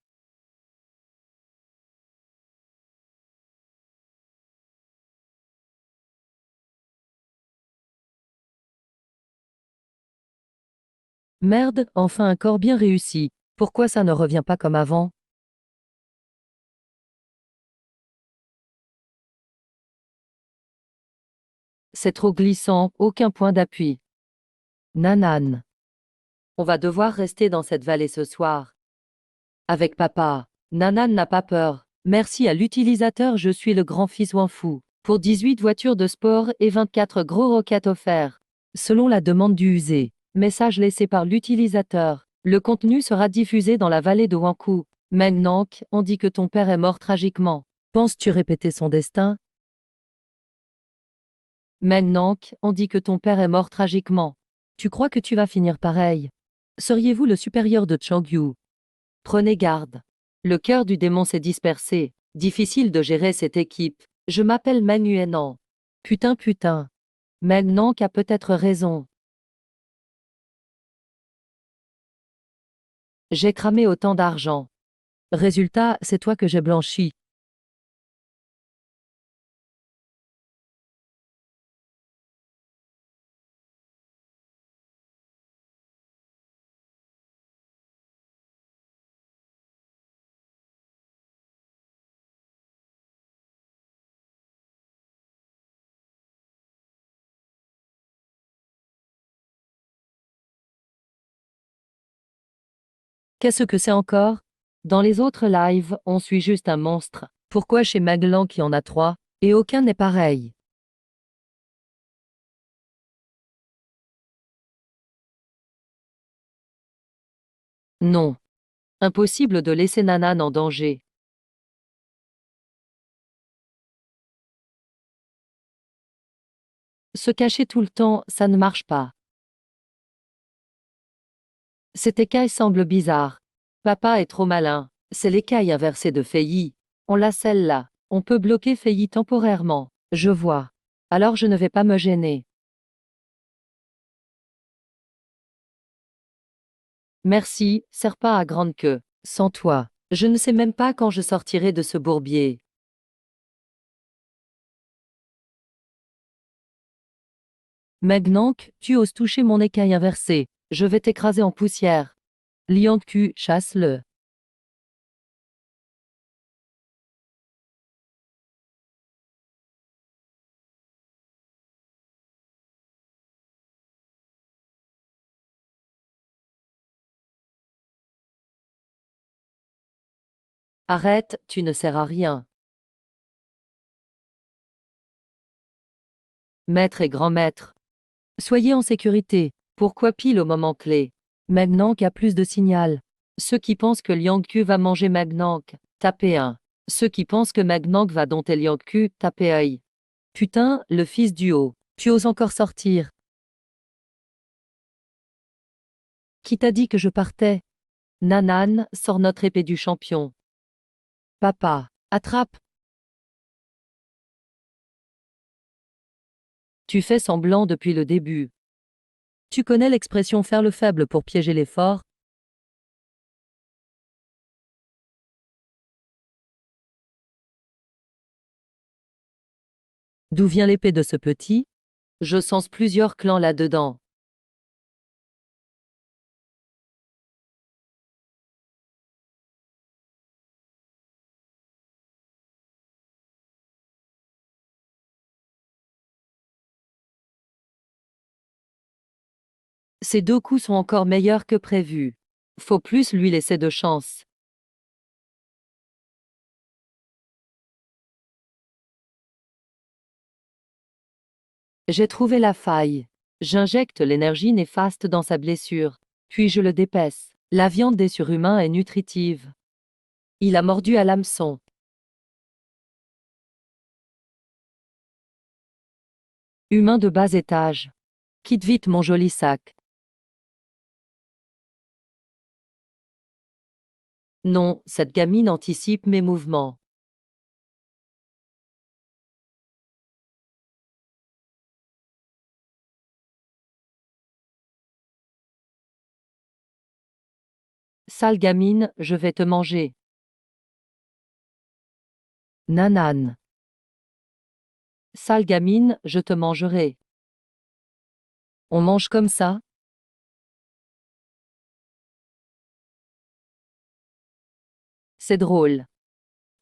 Merde, enfin un corps bien réussi. Pourquoi ça ne revient pas comme avant? C'est trop glissant, aucun point d'appui. Nanan. On va devoir rester dans cette vallée ce soir. Avec papa. Nanan n'a pas peur. Merci à l'utilisateur, je suis le grand-fils Wanfu. Pour 18 voitures de sport et 24 gros roquettes offerts. Selon la demande du usé. Message laissé par l'utilisateur. Le contenu sera diffusé dans la vallée de Wanku. Maintenant, on dit que ton père est mort tragiquement. Penses-tu répéter son destin? Maintenant, on dit que ton père est mort tragiquement. Tu crois que tu vas finir pareil? Seriez-vous le supérieur de Changyu? Prenez garde. Le cœur du démon s'est dispersé. Difficile de gérer cette équipe. Je m'appelle Manuenan. Putain putain. Maintenant a peut-être raison. J'ai cramé autant d'argent. Résultat, c'est toi que j'ai blanchi. Qu'est-ce que c'est encore? Dans les autres lives, on suit juste un monstre. Pourquoi chez Maglan qui en a trois, et aucun n'est pareil? Non. Impossible de laisser Nanan en danger. Se cacher tout le temps, ça ne marche pas. Cette écaille semble bizarre. Papa est trop malin. C'est l'écaille inversée de Fei. On l'a celle-là. On peut bloquer Fei temporairement. Je vois. Alors je ne vais pas me gêner. Merci, serre pas à grande queue. Sans toi, je ne sais même pas quand je sortirai de ce bourbier. Magnank, tu oses toucher mon écaille inversée. Je vais t'écraser en poussière. Lianku, chasse-le. Arrête, tu ne sers à rien. Maître et grand-maître. Soyez en sécurité. Pourquoi pile au moment clé? Magnank a plus de signal. Ceux qui pensent que Liangku va manger Magnank, tapez 1. Ceux qui pensent que Magnank va dompter Liangku, tapez œil. Putain, le fils du haut. Tu oses encore sortir. Qui t'a dit que je partais? Nanan, sors notre épée du champion. Papa, attrape. Tu fais semblant depuis le début. Tu connais l'expression faire le faible pour piéger les forts? D'où vient l'épée de ce petit? Je sens plusieurs clans là-dedans. Ces 2 coups sont encore meilleurs que prévu. Faut plus lui laisser de chance. J'ai trouvé la faille. J'injecte l'énergie néfaste dans sa blessure. Puis je le dépaisse. La viande des surhumains est nutritive. Il a mordu à l'hameçon. Humain de bas étage. Quitte vite mon joli sac. Non, cette gamine anticipe mes mouvements. Sale gamine, je vais te manger. Nanan. Sale gamine, je te mangerai. On mange comme ça? C'est drôle.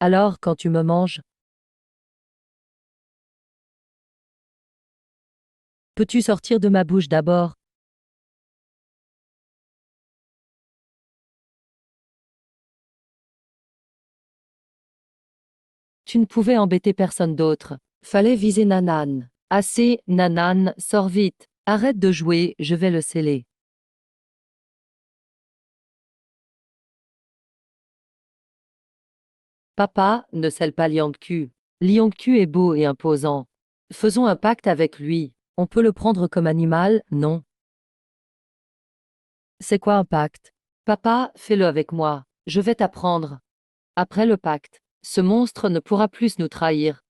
Alors, quand tu me manges, peux-tu sortir de ma bouche d'abord? Tu ne pouvais embêter personne d'autre. Fallait viser Nanan. Assez, Nanan, sors vite. Arrête de jouer, je vais le sceller. Papa, ne scelle pas Liangku. Liangku est beau et imposant. Faisons un pacte avec lui. On peut le prendre comme animal, non? C'est quoi un pacte? Papa, fais-le avec moi. Je vais t'apprendre. Après le pacte, ce monstre ne pourra plus nous trahir.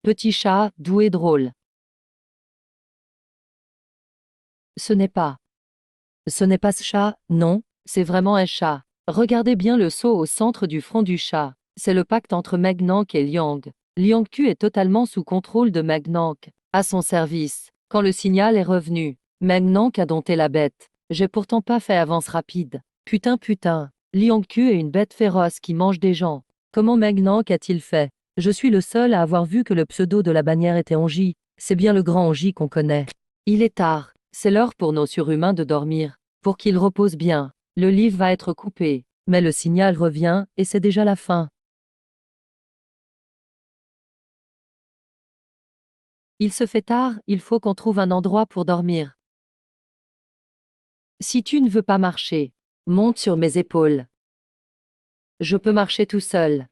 Petit chat, doux et drôle. Ce n'est pas. Ce n'est pas ce chat, non, c'est vraiment un chat. Regardez bien le seau au centre du front du chat. C'est le pacte entre Magnank et Liang. Liangku est totalement sous contrôle de Magnank. À son service. Quand le signal est revenu, Magnank a dompté la bête. J'ai pourtant pas fait avance rapide. Putain. Liangku est une bête féroce qui mange des gens. Comment Magnank a-t-il fait? Je suis le seul à avoir vu que le pseudo de la bannière était Onji. C'est bien le grand Onji qu'on connaît. Il est tard. C'est l'heure pour nos surhumains de dormir. Pour qu'ils reposent bien. Le livre va être coupé. Mais le signal revient, et c'est déjà la fin. Il se fait tard, il faut qu'on trouve un endroit pour dormir. Si tu ne veux pas marcher, monte sur mes épaules. Je peux marcher tout seul.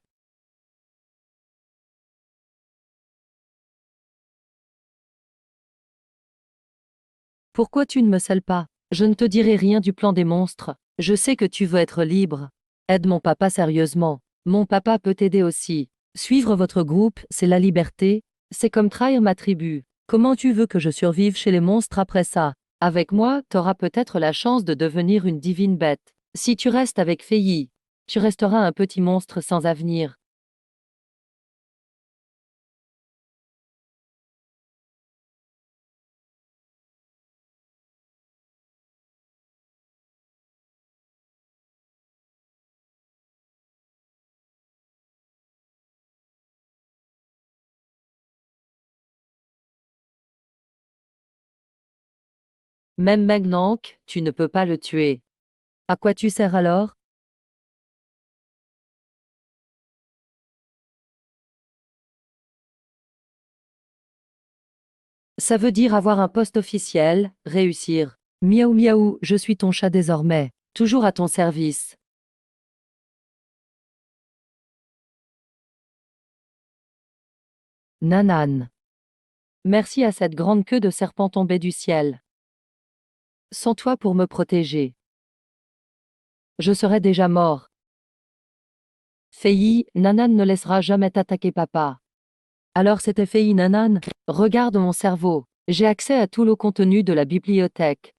Pourquoi tu ne me selles pas? Je ne te dirai rien du plan des monstres. Je sais que tu veux être libre. Aide mon papa sérieusement. Mon papa peut t'aider aussi. Suivre votre groupe, c'est la liberté. C'est comme trahir ma tribu. Comment tu veux que je survive chez les monstres après ça? Avec moi, t'auras peut-être la chance de devenir une divine bête. Si tu restes avec Fei, tu resteras un petit monstre sans avenir. Même maintenant, tu ne peux pas le tuer. À quoi tu sers alors? Ça veut dire avoir un poste officiel, réussir. Miaou miaou, je suis ton chat désormais. Toujours à ton service. Nanan. Merci à cette grande queue de serpent tombée du ciel. Sans toi pour me protéger, je serais déjà mort. Fei, Nanan ne laissera jamais t'attaquer papa. Alors c'était Fei Nanan? Regarde mon cerveau. J'ai accès à tout le contenu de la bibliothèque.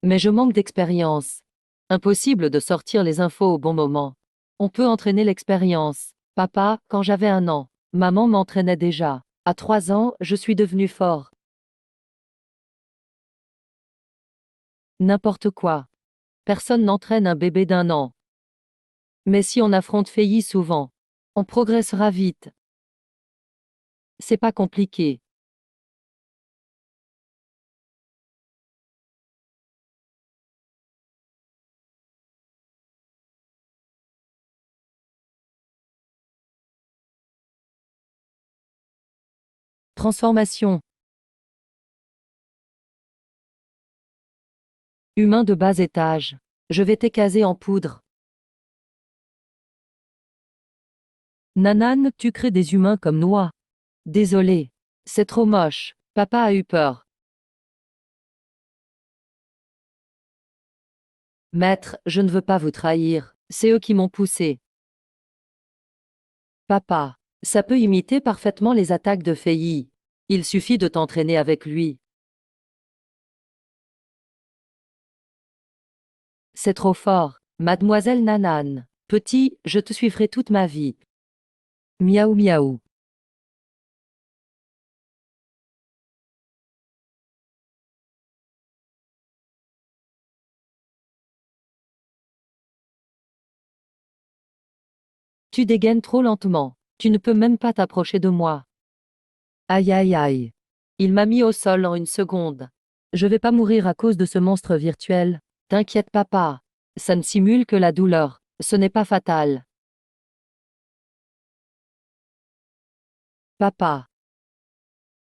Mais je manque d'expérience. Impossible de sortir les infos au bon moment. On peut entraîner l'expérience. Papa, quand j'avais 1 an, maman m'entraînait déjà. À 3 ans, je suis devenu fort. N'importe quoi. Personne n'entraîne un bébé d'1 an. Mais si on affronte Fei souvent, on progressera vite. C'est pas compliqué. Transformation. Humain de bas étage. Je vais t'écaser en poudre. Nanan, tu crées des humains comme Noah. Désolé. C'est trop moche. Papa a eu peur. Maître, je ne veux pas vous trahir. C'est eux qui m'ont poussé. Papa. Ça peut imiter parfaitement les attaques de Fei. Il suffit de t'entraîner avec lui. C'est trop fort. Mademoiselle Nanan. Petit, je te suivrai toute ma vie. Miaou miaou. Tu dégaines trop lentement. Tu ne peux même pas t'approcher de moi. Aïe aïe aïe. Il m'a mis au sol en 1 seconde. Je vais pas mourir à cause de ce monstre virtuel. T'inquiète papa. Ça ne simule que la douleur. Ce n'est pas fatal. Papa.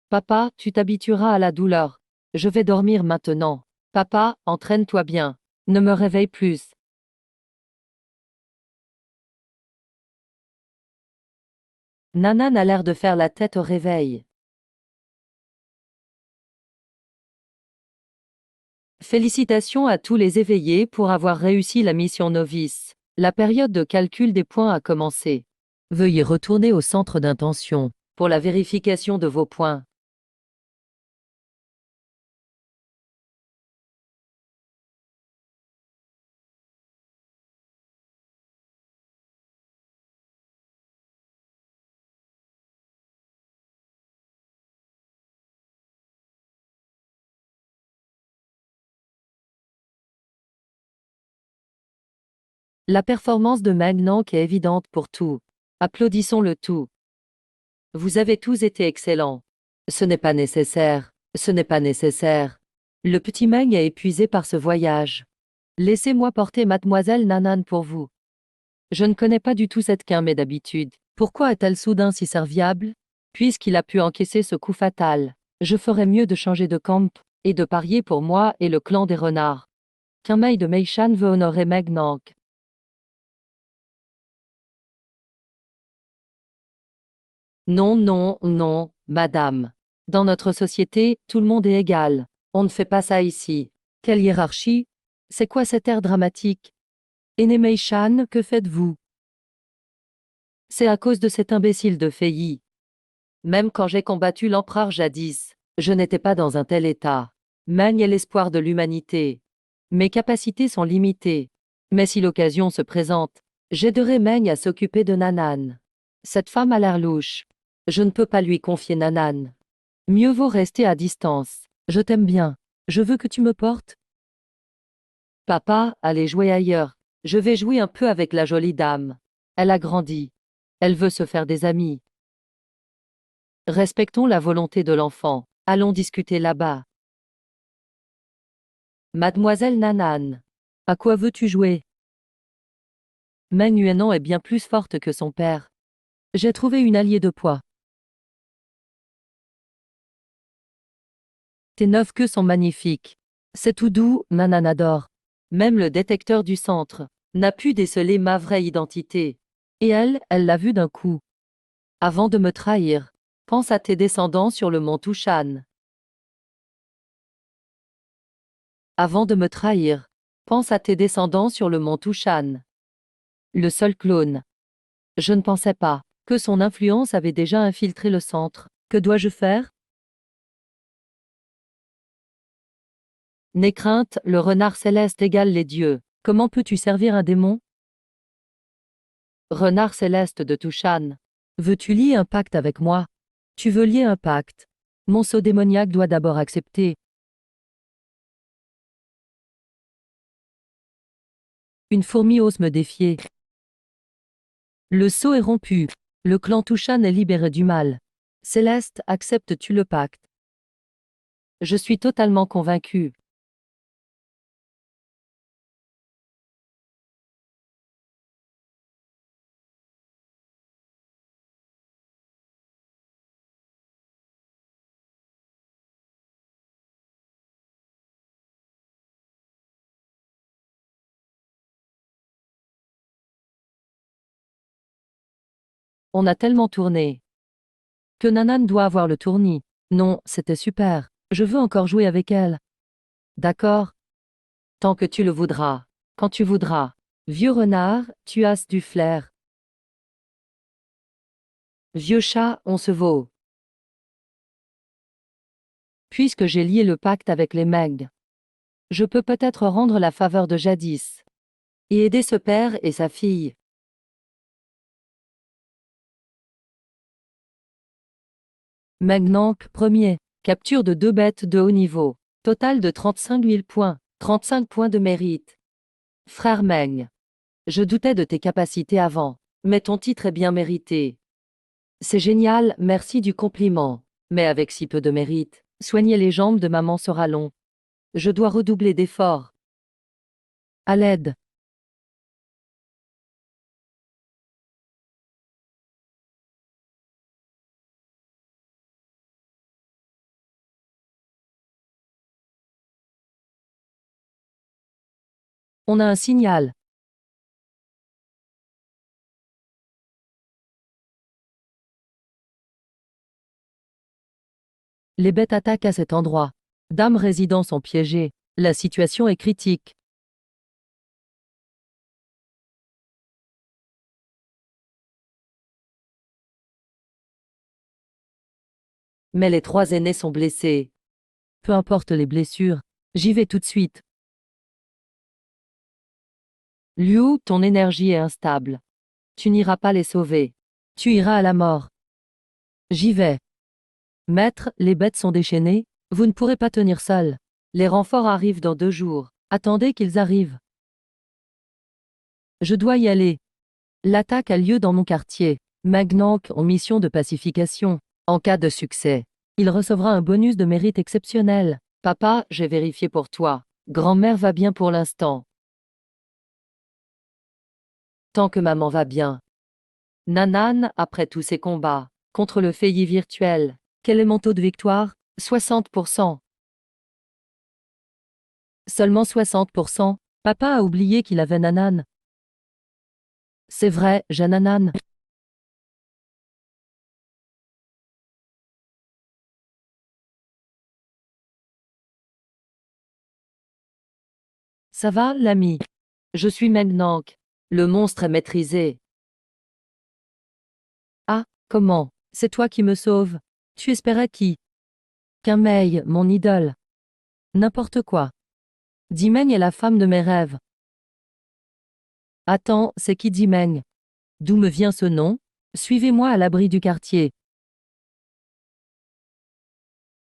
Papa, tu t'habitueras à la douleur. Je vais dormir maintenant. Papa, entraîne-toi bien. Ne me réveille plus. Nanan a l'air de faire la tête au réveil. Félicitations à tous les éveillés pour avoir réussi la mission novice. La période de calcul des points a commencé. Veuillez retourner au centre d'intention pour la vérification de vos points. La performance de Magnank est évidente pour tout. Applaudissons le tout. Vous avez tous été excellents. Ce n'est pas nécessaire. Ce n'est pas nécessaire. Le petit Meng est épuisé par ce voyage. Laissez-moi porter Mademoiselle Nanan pour vous. Je ne connais pas du tout cette Kimé d'habitude. Pourquoi est-elle soudain si serviable? Puisqu'il a pu encaisser ce coup fatal, je ferais mieux de changer de camp et de parier pour moi et le clan des renards. Kimei de Meishan veut honorer Meg Nank. Non, non, non, madame. Dans notre société, tout le monde est égal. On ne fait pas ça ici. Quelle hiérarchie? C'est quoi cet air dramatique? Aîné Meishan, que faites-vous? C'est à cause de cet imbécile de Fei. Même quand j'ai combattu l'empereur jadis, je n'étais pas dans un tel état. Magne est l'espoir de l'humanité. Mes capacités sont limitées. Mais si l'occasion se présente, j'aiderai Magne à s'occuper de Nanan. Cette femme a l'air louche. Je ne peux pas lui confier Nanan. Mieux vaut rester à distance. Je t'aime bien. Je veux que tu me portes. Papa, allez jouer ailleurs. Je vais jouer un peu avec la jolie dame. Elle a grandi. Elle veut se faire des amis. Respectons la volonté de l'enfant. Allons discuter là-bas. Mademoiselle Nanan. À quoi veux-tu jouer? Meng Yuanan est bien plus forte que son père. J'ai trouvé une alliée de poids. Tes 9 queues sont magnifiques. C'est tout doux, Nanan adore. Même le détecteur du centre n'a pu déceler ma vraie identité. Et elle l'a vu d'un coup. Avant de me trahir, pense à tes descendants sur le mont Tushan. Avant de me trahir, pense à tes descendants sur le mont Tushan. Le seul clone. Je ne pensais pas que son influence avait déjà infiltré le centre. Que dois-je faire? N'aie crainte, le renard céleste égale les dieux. Comment peux-tu servir un démon? Renard céleste de Tushan. Veux-tu lier un pacte avec moi? Tu veux lier un pacte? Mon sceau démoniaque doit d'abord accepter. Une fourmi ose me défier. Le sceau est rompu. Le clan Tushan est libéré du mal. Céleste, acceptes-tu le pacte? Je suis totalement convaincu. On a tellement tourné. Que Nanan doit avoir le tournis. Non, c'était super. Je veux encore jouer avec elle. D'accord? Tant que tu le voudras. Quand tu voudras. Vieux renard, tu as du flair. Vieux chat, on se vaut. Puisque j'ai lié le pacte avec les Meg, je peux peut-être rendre la faveur de jadis. Et aider ce père et sa fille. Meg Nank, premier. Capture de 2 bêtes de haut niveau. Total de 35 000 points. 35 points de mérite. Frère Meng. Je doutais de tes capacités avant. Mais ton titre est bien mérité. C'est génial, merci du compliment. Mais avec si peu de mérite, soigner les jambes de maman sera long. Je dois redoubler d'efforts. À l'aide. On a un signal. Les bêtes attaquent à cet endroit. Dames résidents sont piégées. La situation est critique. Mais les 3 aînés sont blessés. Peu importe les blessures. J'y vais tout de suite. Liu, ton énergie est instable. Tu n'iras pas les sauver. Tu iras à la mort. J'y vais. Maître, les bêtes sont déchaînées. Vous ne pourrez pas tenir seul. Les renforts arrivent dans 2 jours. Attendez qu'ils arrivent. Je dois y aller. L'attaque a lieu dans mon quartier. Magnank en mission de pacification. En cas de succès, il recevra un bonus de mérite exceptionnel. Papa, j'ai vérifié pour toi. Grand-mère va bien pour l'instant. Tant que maman va bien. Nanan, après tous ces combats, contre le Fei virtuel, quel est mon taux de victoire? 60%. Seulement 60%. Papa a oublié qu'il avait Nanan. C'est vrai, j'ai Nanan. Ça va, l'ami? Je suis Magnank. Le monstre est maîtrisé. Ah, comment? C'est toi qui me sauves. Tu espérais qui? Qu'un Mei, mon idole. N'importe quoi. Dimeng est la femme de mes rêves. Attends, c'est qui Dimeng? D'où me vient ce nom? Suivez-moi à l'abri du quartier.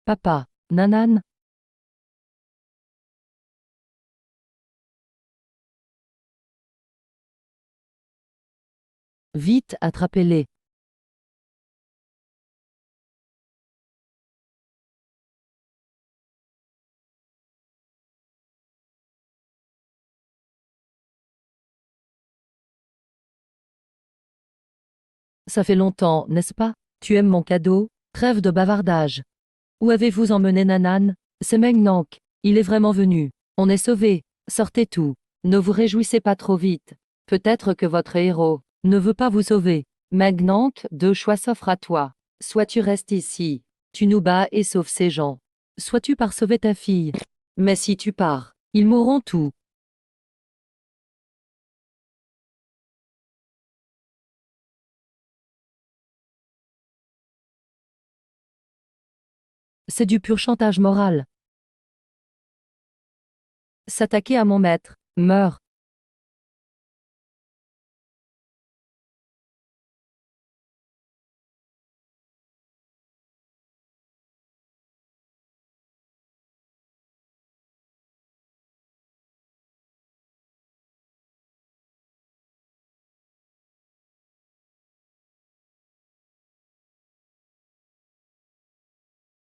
Papa, Nanan? Vite, attrapez-les. Ça fait longtemps, n'est-ce pas? Tu aimes mon cadeau? Trêve de bavardage. Où avez-vous emmené Nanan? C'est Mengnank. Il est vraiment venu. On est sauvés. Sortez tout. Ne vous réjouissez pas trop vite. Peut-être que votre héros ne veut pas vous sauver. Mengnank, deux choix s'offrent à toi. Soit tu restes ici. Tu nous bats et sauves ces gens. Soit tu pars sauver ta fille. Mais si tu pars, ils mourront tous. C'est du pur chantage moral. S'attaquer à mon maître. Meurt.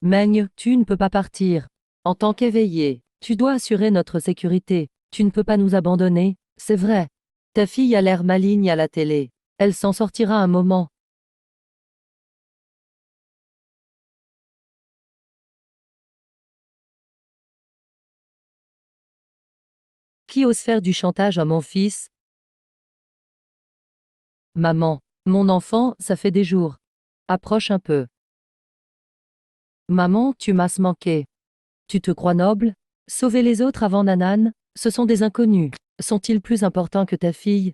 Meng, tu ne peux pas partir. En tant qu'éveillé, tu dois assurer notre sécurité. Tu ne peux pas nous abandonner, c'est vrai. Ta fille a l'air maligne à la télé. Elle s'en sortira un moment. Qui ose faire du chantage à mon fils? Maman, mon enfant, ça fait des jours. Approche un peu. Maman, tu m'as manqué. Tu te crois noble? Sauver les autres avant Nanan, ce sont des inconnus. Sont-ils plus importants que ta fille?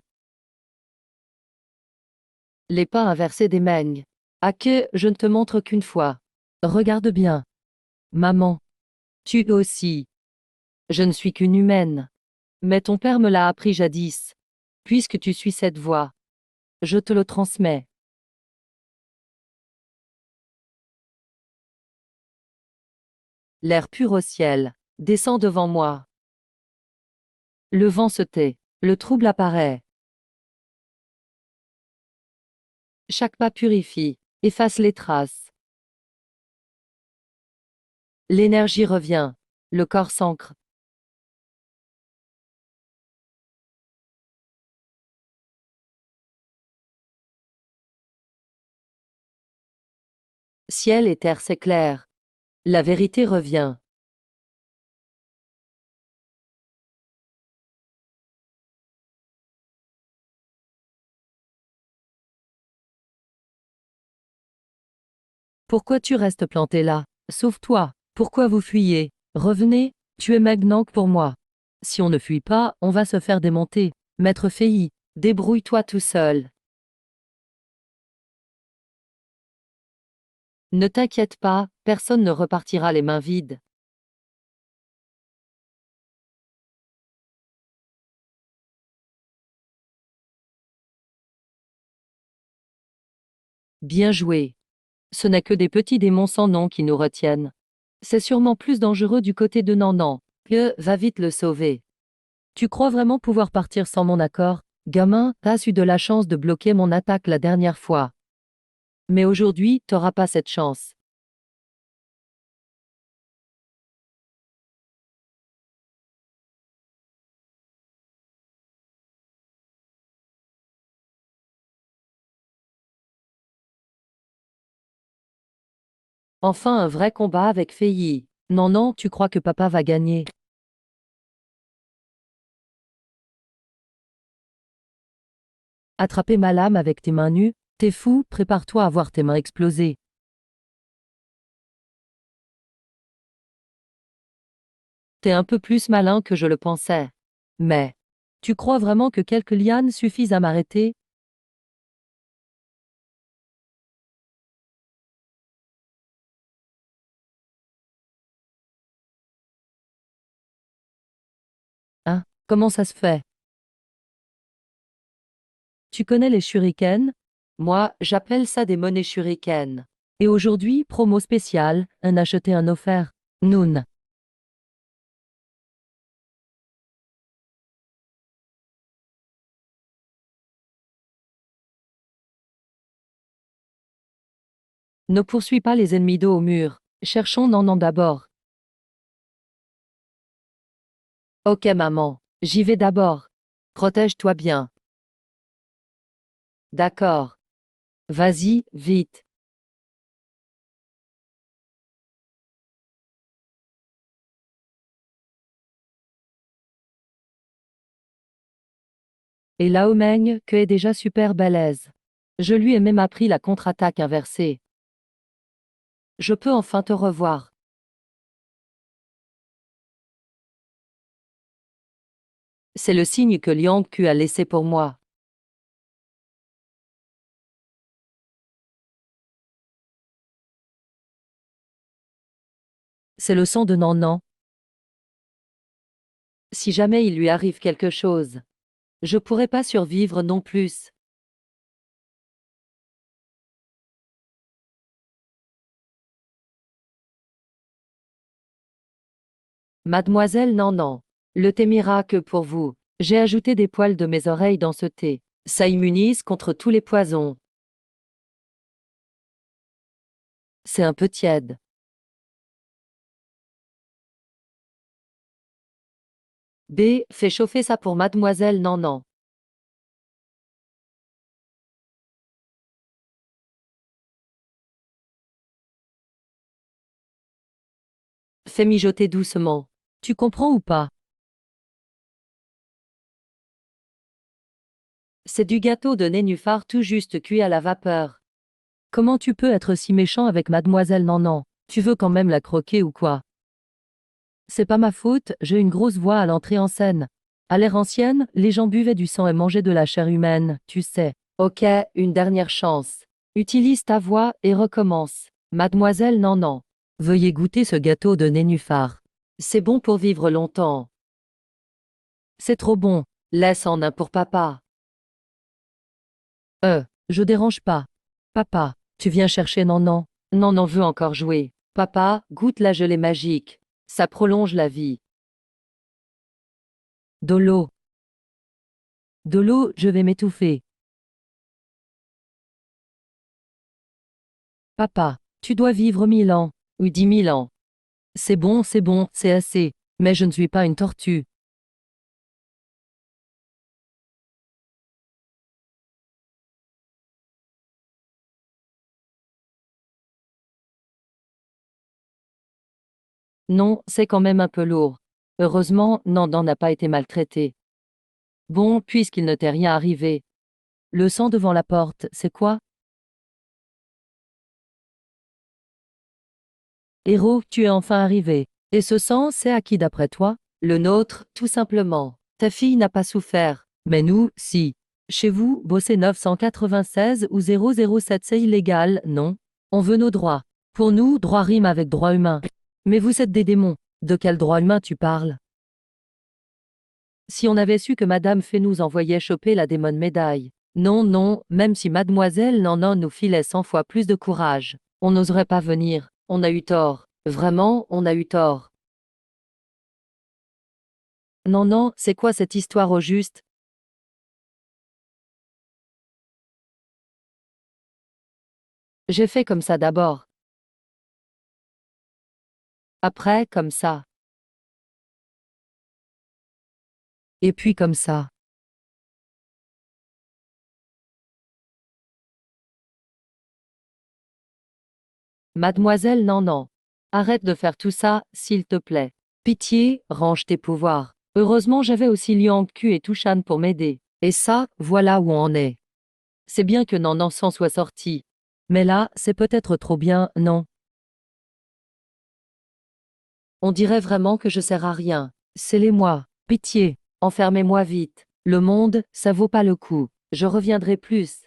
Les pas inversés des Meng. À que je ne te montre qu'une fois. Regarde bien. Maman. Tu aussi. Je ne suis qu'une humaine. Mais ton père me l'a appris jadis. Puisque tu suis cette voie, je te le transmets. L'air pur au ciel descend devant moi. Le vent se tait. Le trouble apparaît. Chaque pas purifie, efface les traces. L'énergie revient. Le corps s'ancre. Ciel et terre s'éclairent. La vérité revient. Pourquoi tu restes planté là? Sauve-toi. Pourquoi vous fuyez? Revenez. Tu es Magnank pour moi. Si on ne fuit pas, on va se faire démonter. Maître Fei, débrouille-toi tout seul. Ne t'inquiète pas, personne ne repartira les mains vides. Bien joué. Ce n'est que des petits démons sans nom qui nous retiennent. C'est sûrement plus dangereux du côté de Nandan. Que va vite le sauver. Tu crois vraiment pouvoir partir sans mon accord? Gamin, t'as eu de la chance de bloquer mon attaque la dernière fois. Mais aujourd'hui, t'auras pas cette chance. Enfin un vrai combat avec Fei. Non, non, tu crois que papa va gagner. Attraper ma lame avec tes mains nues? T'es fou, prépare-toi à voir tes mains exploser. T'es un peu plus malin que je le pensais. Mais, tu crois vraiment que quelques lianes suffisent à m'arrêter? Hein? Comment ça se fait? Tu connais les shurikens? Moi, j'appelle ça des monnaies shurikens. Et aujourd'hui, promo spéciale, un acheté un offert. Noon. Ne poursuis pas les ennemis dos au mur. Cherchons Nanan d'abord. Ok maman, j'y vais d'abord. Protège-toi bien. D'accord. Vas-y, vite. Et Lao Meng, que est déjà super balèze. Je lui ai même appris la contre-attaque inversée. Je peux enfin te revoir. C'est le signe que Liang Q a laissé pour moi. C'est le sang de Nan. Si jamais il lui arrive quelque chose, je pourrais pas survivre non plus. Mademoiselle Nan, le thé miracle pour vous. J'ai ajouté des poils de mes oreilles dans ce thé. Ça immunise contre tous les poisons. C'est un peu tiède. B. Fais chauffer ça pour Mademoiselle Nan. Fais mijoter doucement. Tu comprends ou pas? C'est du gâteau de nénuphar tout juste cuit à la vapeur. Comment tu peux être si méchant avec Mademoiselle Nan? Tu veux quand même la croquer ou quoi? C'est pas ma faute, j'ai une grosse voix à l'entrée en scène. À l'ère ancienne, les gens buvaient du sang et mangeaient de la chair humaine, tu sais. Ok, une dernière chance. Utilise ta voix et recommence. Mademoiselle Nan. Veuillez goûter ce gâteau de nénuphar. C'est bon pour vivre longtemps. C'est trop bon. Laisse en un pour papa. Je dérange pas. Papa, tu viens chercher Nan? Nan veut encore jouer. Papa, goûte la gelée magique. Ça prolonge la vie. De l'eau. De l'eau, je vais m'étouffer. Papa, tu dois vivre 1000 ans. Ou 10 000 ans. C'est bon, c'est assez. Mais je ne suis pas une tortue. Non, c'est quand même un peu lourd. Heureusement, Nandan n'a pas été maltraité. Bon, puisqu'il ne t'est rien arrivé. Le sang devant la porte, c'est quoi? Héros, tu es enfin arrivé. Et ce sang, c'est à qui d'après toi? Le nôtre, tout simplement. Ta fille n'a pas souffert. Mais nous, si. Chez vous, bosser 996 ou 007, c'est illégal, non? On veut nos droits. Pour nous, droit rime avec droit humain. Mais vous êtes des démons. De quel droit humain tu parles? Si on avait su que Madame Fay nous envoyait choper la démon médaille. Non, non, même si Mademoiselle Nanan nous filait 100 fois plus de courage, on n'oserait pas venir. On a eu tort. Vraiment, on a eu tort. Non, non, c'est quoi cette histoire au juste? J'ai fait comme ça d'abord. Après, comme ça. Et puis comme ça. Mademoiselle Nanan. Arrête de faire tout ça, s'il te plaît. Pitié, range tes pouvoirs. Heureusement, j'avais aussi Liang Q et Tushan pour m'aider. Et ça, voilà où on en est. C'est bien que Nanan s'en soit sorti. Mais là, c'est peut-être trop bien, non? On dirait vraiment que je sers à rien. Scellez-moi. Pitié. Enfermez-moi vite. Le monde, ça vaut pas le coup. Je reviendrai plus.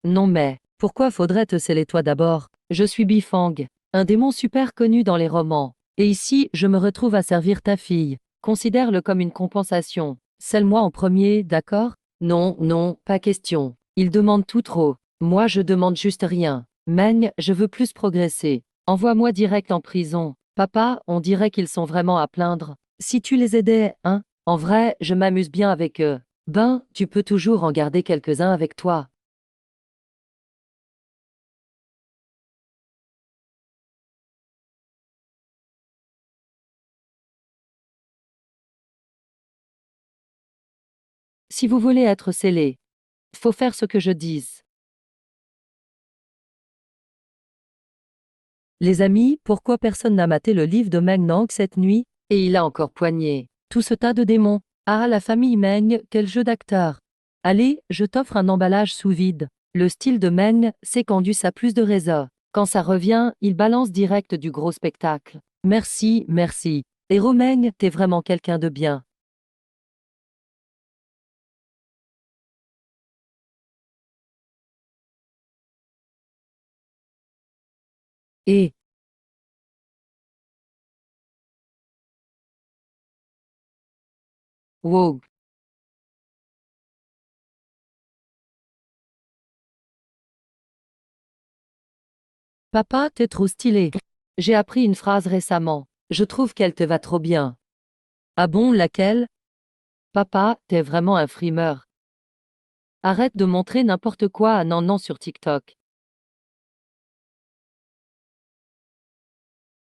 Non mais, pourquoi faudrait te sceller toi d'abord? Je suis Bifang, un démon super connu dans les romans. Et ici, je me retrouve à servir ta fille. Considère-le comme une compensation. Scelle-moi en premier, d'accord? Non, non, pas question. Il demande tout trop. Moi je demande juste rien. Meng, je veux plus progresser. Envoie-moi direct en prison. Papa, on dirait qu'ils sont vraiment à plaindre. Si tu les aidais, hein? En vrai, je m'amuse bien avec eux. Ben, tu peux toujours en garder quelques-uns avec toi. Si vous voulez être scellé, Faut faire ce que je dise. Les amis, pourquoi personne n'a maté le livre de Meng Nang cette nuit? Et il a encore poigné. Tout ce tas de démons. Ah, la famille Meng, quel jeu d'acteur. Allez, je t'offre un emballage sous vide. Le style de Meng, c'est quand du ça plus de réseau. Quand ça revient, il balance direct du gros spectacle. Merci, merci. Héros Meng, t'es vraiment quelqu'un de bien. Et, wow. Papa, t'es trop stylé. J'ai appris une phrase récemment. Je trouve qu'elle te va trop bien. Ah bon, laquelle? Papa, t'es vraiment un frimeur. Arrête de montrer n'importe quoi à Nanan sur TikTok.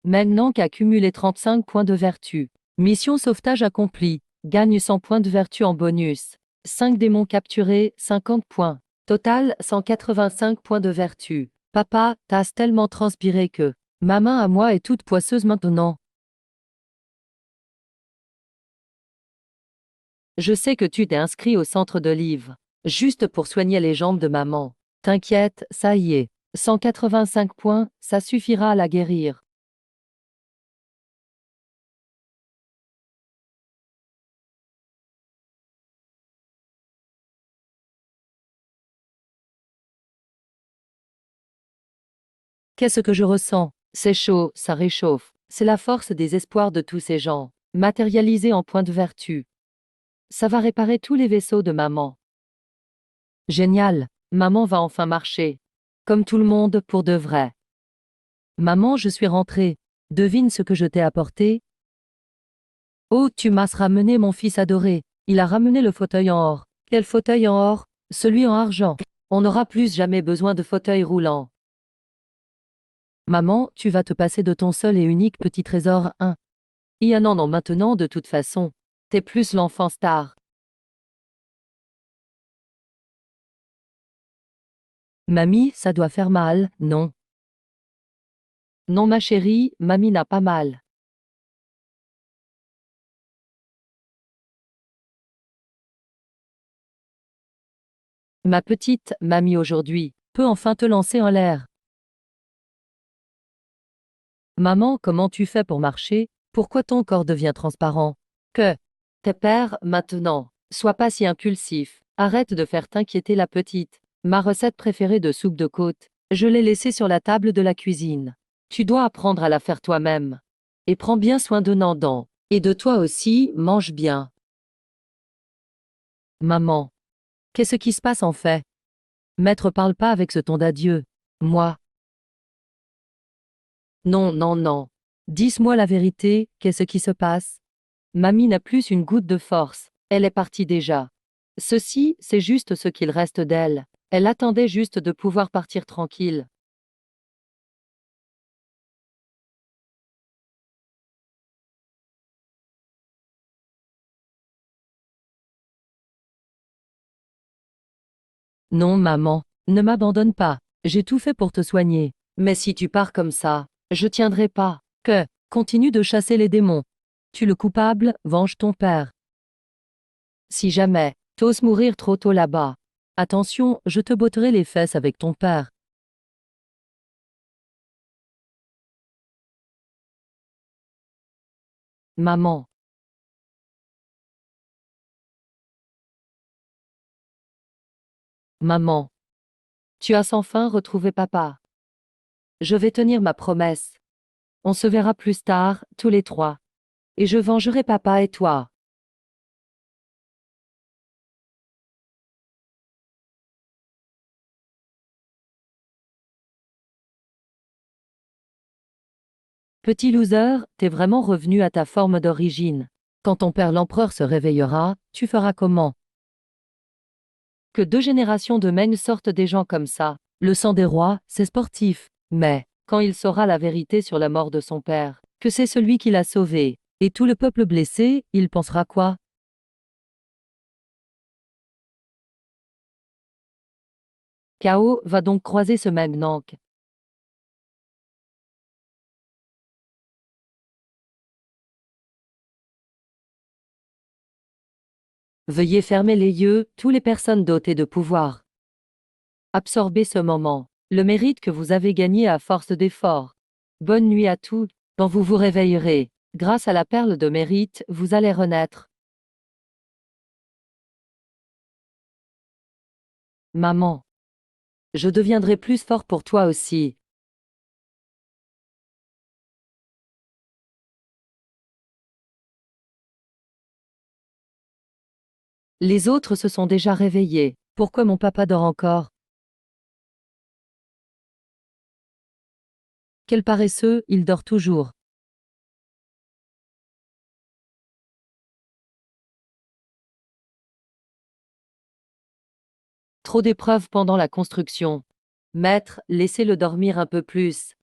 Maintenant qu'a cumulé 35 points de vertu. Mission sauvetage accomplie. Gagne 100 points de vertu en bonus. 5 démons capturés, 50 points. Total, 185 points de vertu. Papa, t'as tellement transpiré que ma main à moi est toute poisseuse maintenant. Je sais que tu t'es inscrit au centre de livres. Juste pour soigner les jambes de maman. T'inquiète, ça y est. 185 points, ça suffira à la guérir. Qu'est-ce que je ressens? C'est chaud, ça réchauffe. C'est la force des espoirs de tous ces gens, matérialisés en points de vertu. Ça va réparer tous les vaisseaux de maman. Génial, maman va enfin marcher. Comme tout le monde, pour de vrai. Maman, je suis rentrée. Devine ce que je t'ai apporté? Oh, tu m'as ramené mon fils adoré. Il a ramené le fauteuil en or. Quel fauteuil en or? Celui en argent. On n'aura plus jamais besoin de fauteuil roulant. Maman, tu vas te passer de ton seul et unique petit trésor, hein? Et non, non, maintenant, de toute façon. T'es plus l'enfant star. Mamie, ça doit faire mal, non? Non, ma chérie, mamie n'a pas mal. Ma petite, mamie aujourd'hui, peut enfin te lancer en l'air. Maman, comment tu fais pour marcher? Pourquoi ton corps devient transparent? Que? Tes pères, maintenant. Sois pas si impulsif. Arrête de faire t'inquiéter la petite. Ma recette préférée de soupe de côte, je l'ai laissée sur la table de la cuisine. Tu dois apprendre à la faire toi-même. Et prends bien soin de Nandan. Et de toi aussi, mange bien. Maman. Qu'est-ce qui se passe en fait? Maître parle pas avec ce ton d'adieu. Moi. Non, non, non. Dis-moi la vérité, qu'est-ce qui se passe? Mamie n'a plus une goutte de force. Elle est partie déjà. Ceci, c'est juste ce qu'il reste d'elle. Elle attendait juste de pouvoir partir tranquille. Non, maman, ne m'abandonne pas. J'ai tout fait pour te soigner. Mais si tu pars comme ça, je tiendrai pas. Que? Continue de chasser les démons. Tu le coupable, venge ton père. Si jamais, t'oses mourir trop tôt là-bas. Attention, je te botterai les fesses avec ton père. Maman. Maman. Tu as enfin retrouvé papa. Je vais tenir ma promesse. On se verra plus tard, tous les trois. Et je vengerai papa et toi. Petit loser, t'es vraiment revenu à ta forme d'origine. Quand ton père l'empereur se réveillera, tu feras comment? Que deux générations de Meng sortent des gens comme ça. Le sang des rois, c'est sportif. Mais, quand il saura la vérité sur la mort de son père, que c'est celui qui l'a sauvé, et tout le peuple blessé, il pensera quoi? Kao va donc croiser ce Magnank. Veuillez fermer les yeux, toutes les personnes dotées de pouvoir. Absorbez ce moment, le mérite que vous avez gagné à force d'efforts. Bonne nuit à tous, quand vous vous réveillerez, grâce à la perle de mérite, vous allez renaître. Maman. Je deviendrai plus fort pour toi aussi. Les autres se sont déjà réveillés. Pourquoi mon papa dort encore? Quel paresseux, il dort toujours. Trop d'épreuves pendant la construction. Maître, laissez-le dormir un peu plus.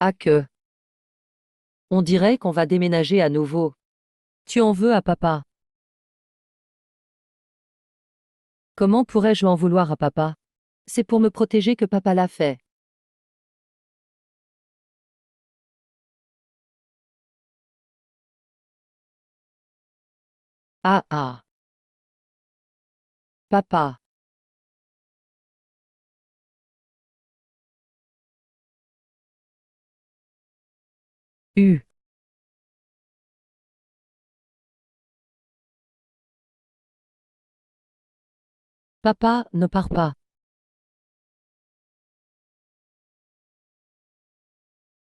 Ah que. On dirait qu'on va déménager à nouveau. Tu en veux à papa? Comment pourrais-je en vouloir à papa? C'est pour me protéger que papa l'a fait. Ah ah. Papa. U. Papa, ne pars pas.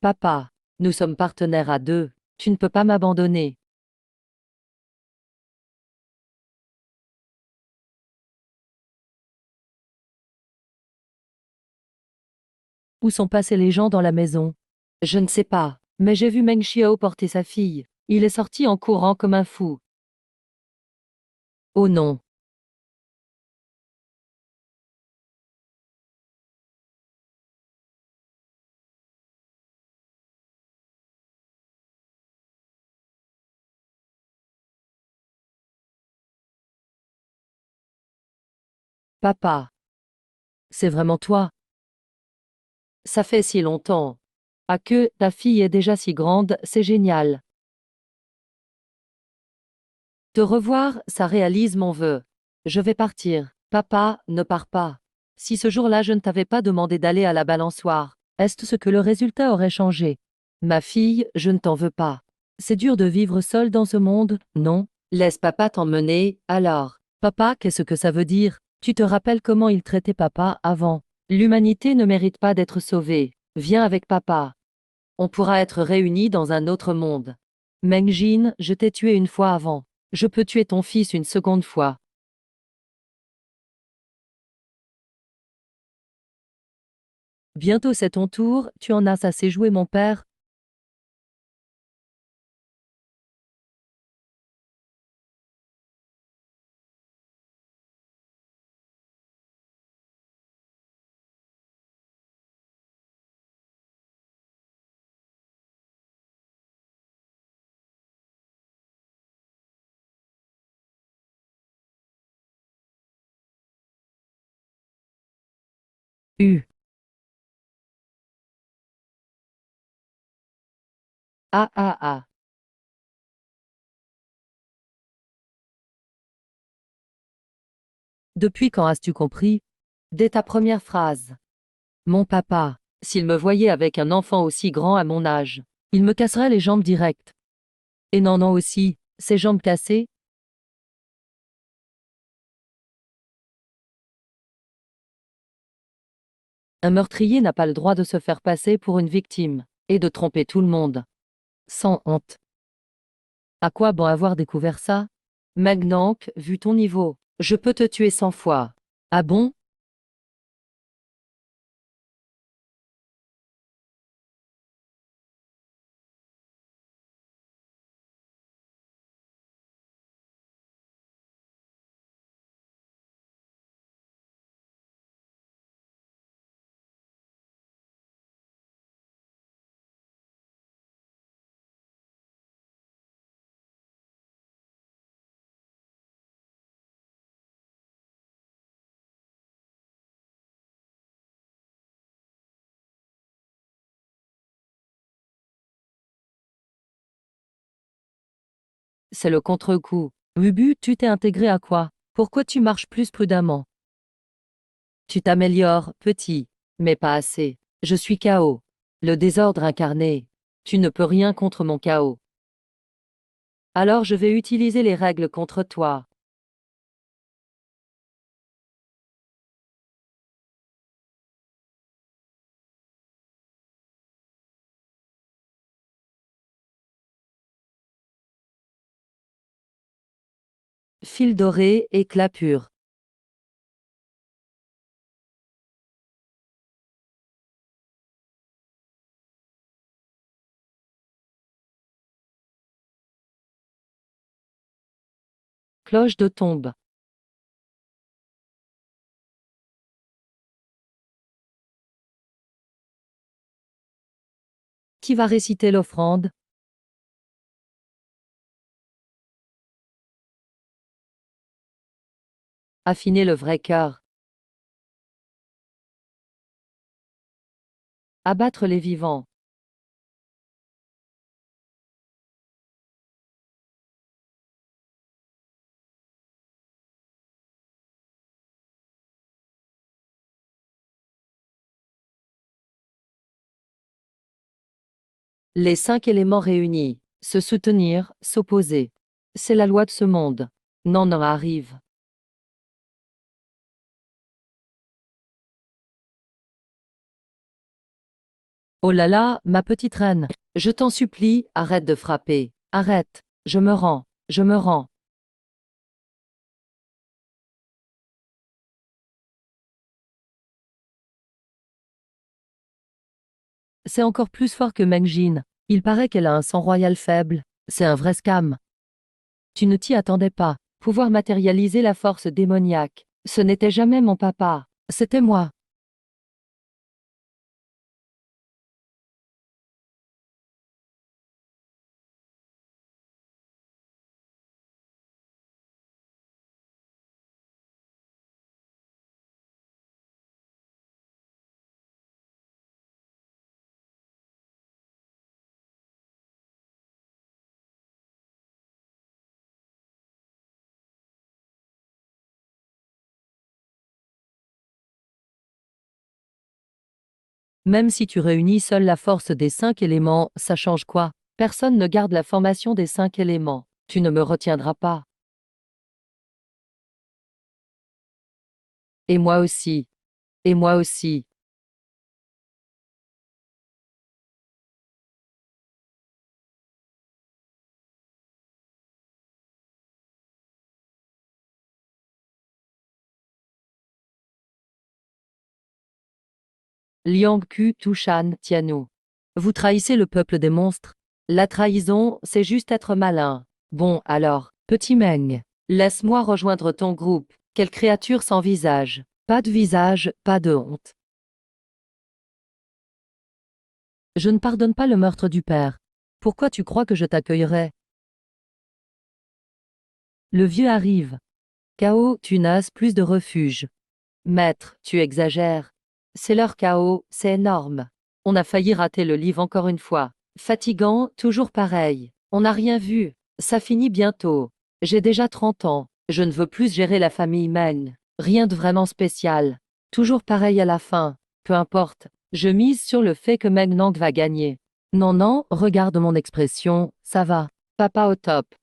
Papa. Nous sommes partenaires à deux. Tu ne peux pas m'abandonner. Où sont passés les gens dans la maison? Je ne sais pas, mais j'ai vu Meng Xiao porter sa fille. Il est sorti en courant comme un fou. Oh non. Papa. C'est vraiment toi? Ça fait si longtemps. Ah que, ta fille est déjà si grande, c'est génial. Te revoir, ça réalise mon vœu. Je vais partir. Papa, ne pars pas. Si ce jour-là je ne t'avais pas demandé d'aller à la balançoire, est-ce ce que le résultat aurait changé? Ma fille, je ne t'en veux pas. C'est dur de vivre seule dans ce monde, non? Laisse papa t'emmener, alors. Papa, qu'est-ce que ça veut dire? Tu te rappelles comment il traitait papa avant? L'humanité ne mérite pas d'être sauvée. Viens avec papa. On pourra être réunis dans un autre monde. Meng Jin, je t'ai tué une fois avant. Je peux tuer ton fils une seconde fois. Bientôt c'est ton tour, tu en as assez joué mon père. U. Ah ah ah. Depuis quand as-tu compris? Dès ta première phrase. Mon papa, s'il me voyait avec un enfant aussi grand à mon âge, il me casserait les jambes directes. Et non aussi, ses jambes cassées? Un meurtrier n'a pas le droit de se faire passer pour une victime, et de tromper tout le monde. Sans honte. À quoi bon avoir découvert ça? Magnank, vu ton niveau, je peux te tuer 100 fois. Ah bon? c'est le contre-coup. Ubu, tu t'es intégré à quoi? Pourquoi tu marches plus prudemment? Tu t'améliores, petit, mais pas assez. Je suis chaos. Le désordre incarné. Tu ne peux rien contre mon chaos. Alors je vais utiliser les règles contre toi. Fil doré, éclat pur. Cloche de tombe. Qui va réciter l'offrande? Affiner le vrai cœur. Abattre les vivants. Les 5 éléments réunis. Se soutenir, s'opposer. C'est la loi de ce monde. Non, non, arrive. Oh là là, ma petite reine. Je t'en supplie, arrête de frapper. Arrête. Je me rends. Je me rends. C'est encore plus fort que Meng Jin. Il paraît qu'elle a un sang royal faible. C'est un vrai scam. Tu ne t'y attendais pas. Pouvoir matérialiser la force démoniaque. Ce n'était jamais mon papa. C'était moi. Même si tu réunis seule la force des 5 éléments, ça change quoi? Personne ne garde la formation des 5 éléments. Tu ne me retiendras pas. Et moi aussi. Et moi aussi. Liang Q, Tushan, Tianou. Vous trahissez le peuple des monstres. La trahison, c'est juste être malin. Bon, alors, petit Meng, laisse-moi rejoindre ton groupe. Quelle créature sans visage. Pas de visage, pas de honte. Je ne pardonne pas le meurtre du père. Pourquoi tu crois que je t'accueillerais? Le vieux arrive. Chaos, tu n'as plus de refuge. Maître, tu exagères. C'est leur chaos, c'est énorme. On a failli rater le livre encore une fois. Fatigant, toujours pareil. On n'a rien vu. Ça finit bientôt. J'ai déjà 30 ans. Je ne veux plus gérer la famille Meng. Rien de vraiment spécial. Toujours pareil à la fin. Peu importe. Je mise sur le fait que Meng Nang va gagner. Non, non, regarde mon expression, ça va. Papa au top.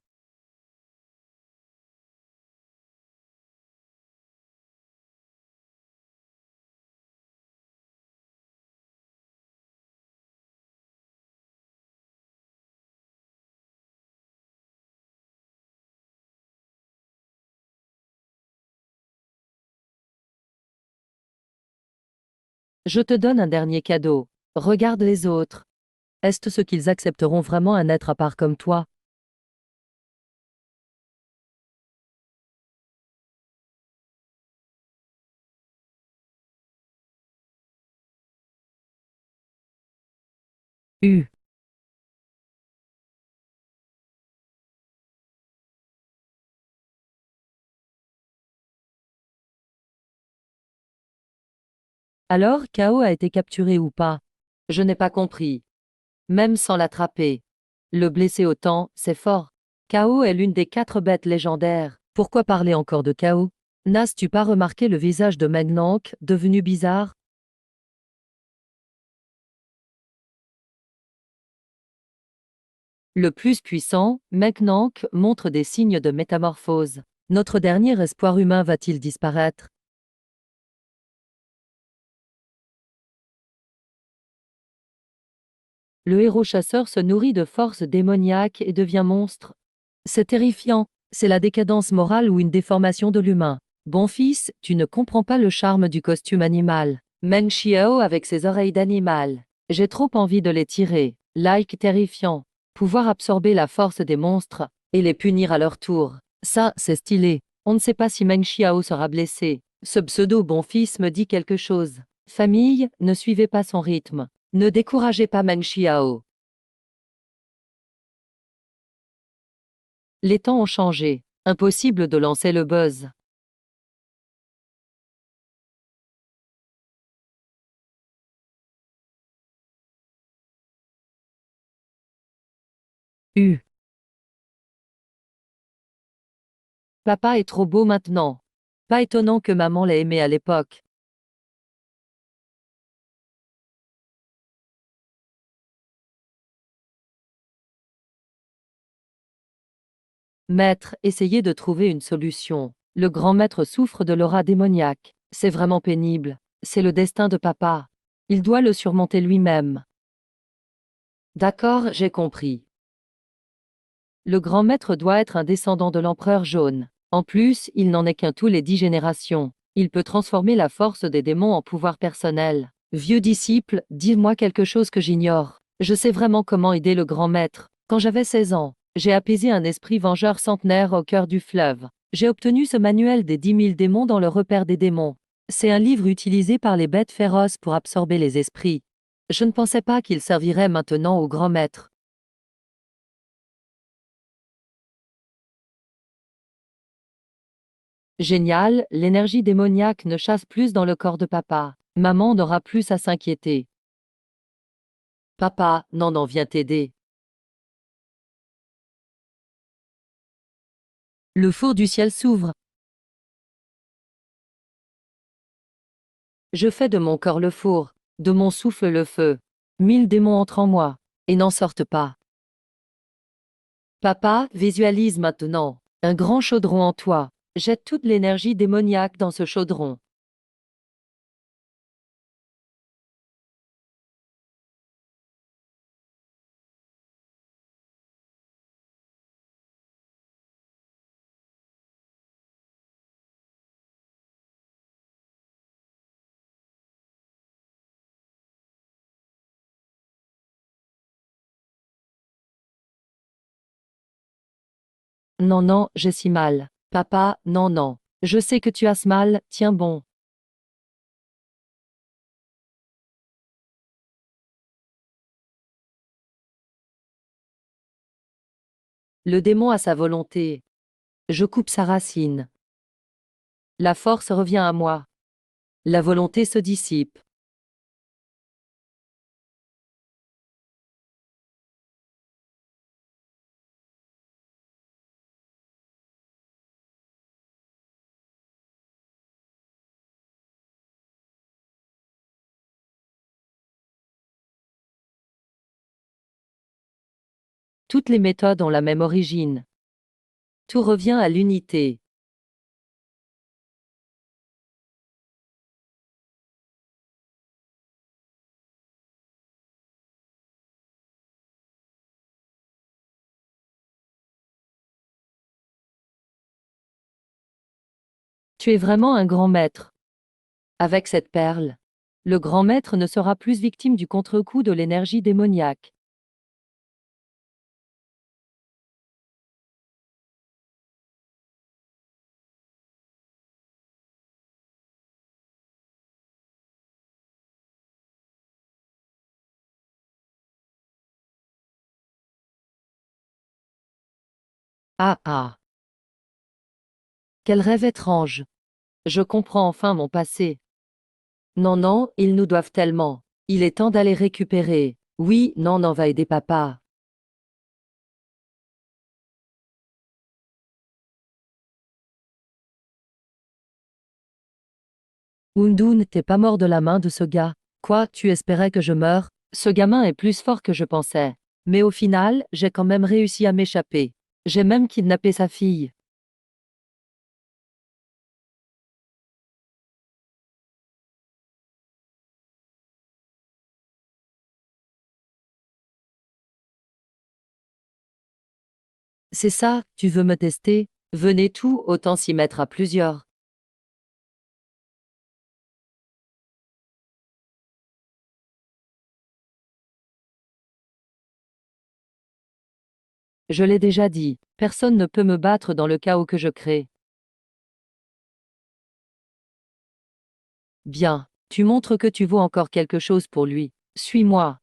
Je te donne un dernier cadeau. Regarde les autres. Est-ce ce qu'ils accepteront vraiment un être à part comme toi? U. Alors, K.O. a été capturé ou pas? Je n'ai pas compris. Même sans l'attraper. Le blesser autant, c'est fort. Chaos est l'une des 4 bêtes légendaires. Pourquoi parler encore de Chaos? N'as-tu pas remarqué le visage de Magnank, devenu bizarre? Le plus puissant, Magnank, montre des signes de métamorphose. Notre dernier espoir humain va-t-il disparaître? Le héros chasseur se nourrit de forces démoniaques et devient monstre. C'est terrifiant, c'est la décadence morale ou une déformation de l'humain. Bon fils, tu ne comprends pas le charme du costume animal. Meng Xiao avec ses oreilles d'animal. J'ai trop envie de les tirer. Like terrifiant. Pouvoir absorber la force des monstres et les punir à leur tour. Ça, c'est stylé. On ne sait pas si Meng Xiao sera blessé. Ce pseudo bon fils me dit quelque chose. Famille, ne suivez pas son rythme. Ne découragez pas Meng Xiao. Les temps ont changé. Impossible de lancer le buzz. Papa est trop beau maintenant. Pas étonnant que maman l'ait aimé à l'époque. Maître, essayez de trouver une solution. Le grand maître souffre de l'aura démoniaque. C'est vraiment pénible. C'est le destin de papa. Il doit le surmonter lui-même. D'accord, j'ai compris. Le grand maître doit être un descendant de l'empereur jaune. En plus, il n'en est qu'un tous les 10 générations. Il peut transformer la force des démons en pouvoir personnel. Vieux disciple, dis-moi quelque chose que j'ignore. Je sais vraiment comment aider le grand maître. Quand j'avais 16 ans, j'ai apaisé un esprit vengeur centenaire au cœur du fleuve. J'ai obtenu ce manuel des 10 000 démons dans le repère des démons. C'est un livre utilisé par les bêtes féroces pour absorber les esprits. Je ne pensais pas qu'il servirait maintenant au grand maître. Génial, l'énergie démoniaque ne chasse plus dans le corps de papa. Maman n'aura plus à s'inquiéter. Papa, non, non, viens t'aider. Le four du ciel s'ouvre. Je fais de mon corps le four, de mon souffle le feu. 1000 démons entrent en moi, et n'en sortent pas. Papa, visualise maintenant. Un grand chaudron en toi. Jette toute l'énergie démoniaque dans ce chaudron. Non, non, j'ai si mal. Papa, non, non. Je sais que tu as ce mal, tiens bon. Le démon a sa volonté. Je coupe sa racine. La force revient à moi. La volonté se dissipe. Toutes les méthodes ont la même origine. Tout revient à l'unité. Tu es vraiment un grand maître. Avec cette perle, le grand maître ne sera plus victime du contre-coup de l'énergie démoniaque. Ah ah. Quel rêve étrange. Je comprends enfin mon passé. Non, non, ils nous doivent tellement. Il est temps d'aller récupérer. Oui, non, non, va aider papa. Undun, t'es pas mort de la main de ce gars. Quoi, tu espérais que je meure? Ce gamin est plus fort que je pensais. Mais au final, j'ai quand même réussi à m'échapper. J'ai même kidnappé sa fille. C'est ça, tu veux me tester? Venez tout, autant s'y mettre à plusieurs. Je l'ai déjà dit, personne ne peut me battre dans le chaos que je crée. Bien, tu montres que tu vaux encore quelque chose pour lui. Suis-moi.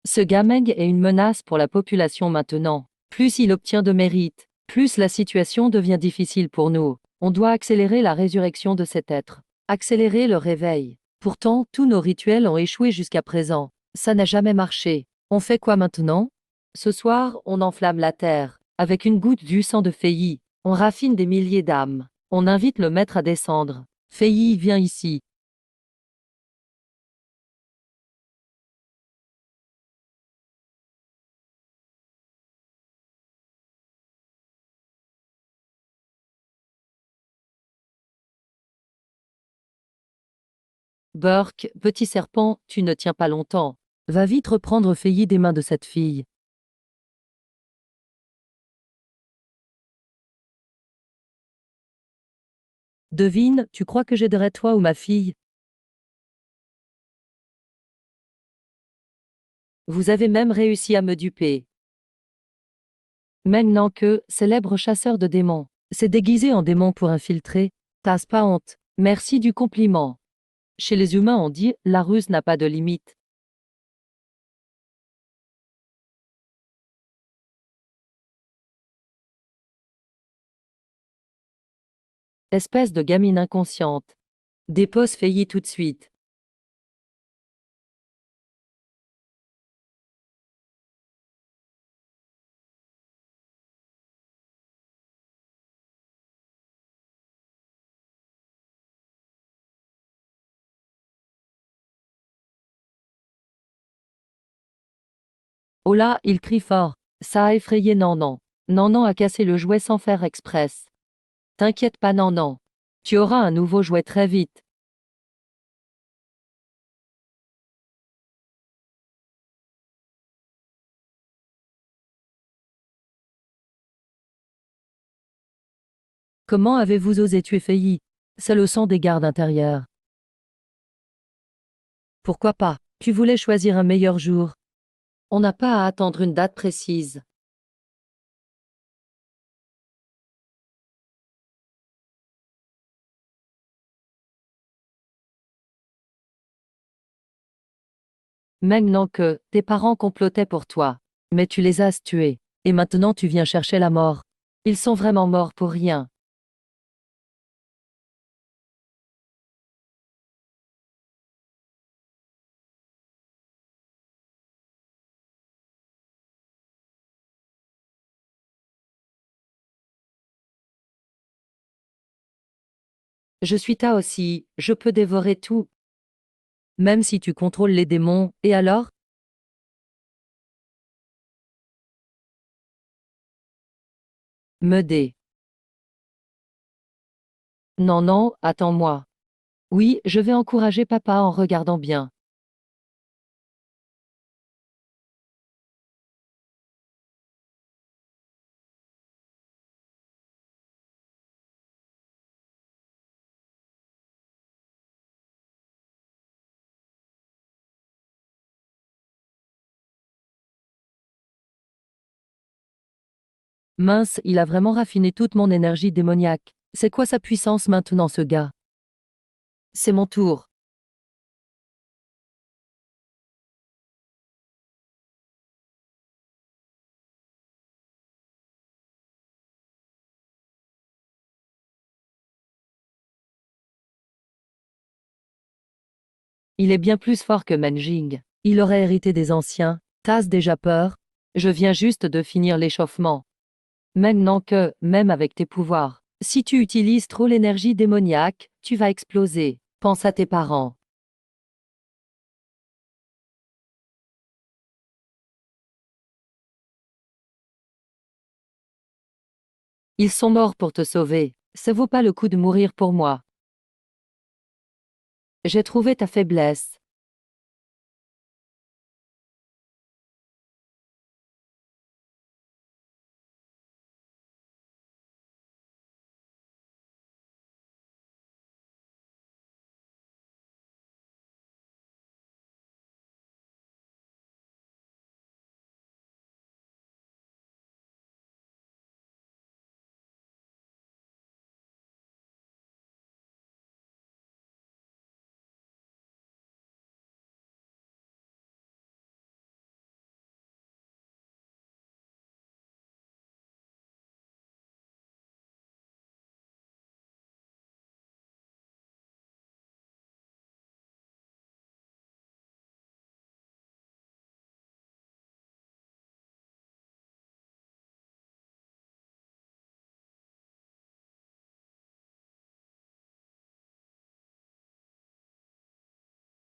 Ce Gameng est une menace pour la population maintenant. Plus il obtient de mérite, plus la situation devient difficile pour nous. On doit accélérer la résurrection de cet être. Accélérer le réveil. Pourtant, tous nos rituels ont échoué jusqu'à présent. Ça n'a jamais marché. On fait quoi maintenant? Ce soir, on enflamme la terre. Avec une goutte du sang de Fei, on raffine des milliers d'âmes. On invite le maître à descendre. Fei, viens ici. Burk, petit serpent, tu ne tiens pas longtemps. Va vite reprendre Fei des mains de cette fille. Devine, tu crois que j'aiderai toi ou ma fille? Vous avez même réussi à me duper. Maintenant que, célèbre chasseur de démons, s'est déguisé en démon pour infiltrer. T'as pas honte. Merci du compliment. Chez les humains on dit, la ruse n'a pas de limite. Espèce de gamine inconsciente. Dépose Fei tout de suite. Oh là, il crie fort. Ça a effrayé Nannan. Nannan a cassé le jouet sans faire express. T'inquiète pas Nannan. Tu auras un nouveau jouet très vite. Comment avez-vous osé tuer Fei? C'est le sang des gardes intérieurs. Pourquoi pas? Tu voulais choisir un meilleur jour. On n'a pas à attendre une date précise. Maintenant que tes parents complotaient pour toi. Mais tu les as tués. Et maintenant tu viens chercher la mort. Ils sont vraiment morts pour rien. Je suis ta aussi, je peux dévorer tout. Même si tu contrôles les démons, et alors? Me dé. Non, non, attends-moi. Oui, je vais encourager papa en regardant bien. Mince, il a vraiment raffiné toute mon énergie démoniaque. C'est quoi sa puissance maintenant ce gars? C'est mon tour. Il est bien plus fort que Menjing. Il aurait hérité des anciens. T'as déjà peur? Je viens juste de finir l'échauffement. Maintenant que, même avec tes pouvoirs, si tu utilises trop l'énergie démoniaque, tu vas exploser. Pense à tes parents. Ils sont morts pour te sauver. Ça vaut pas le coup de mourir pour moi. J'ai trouvé ta faiblesse.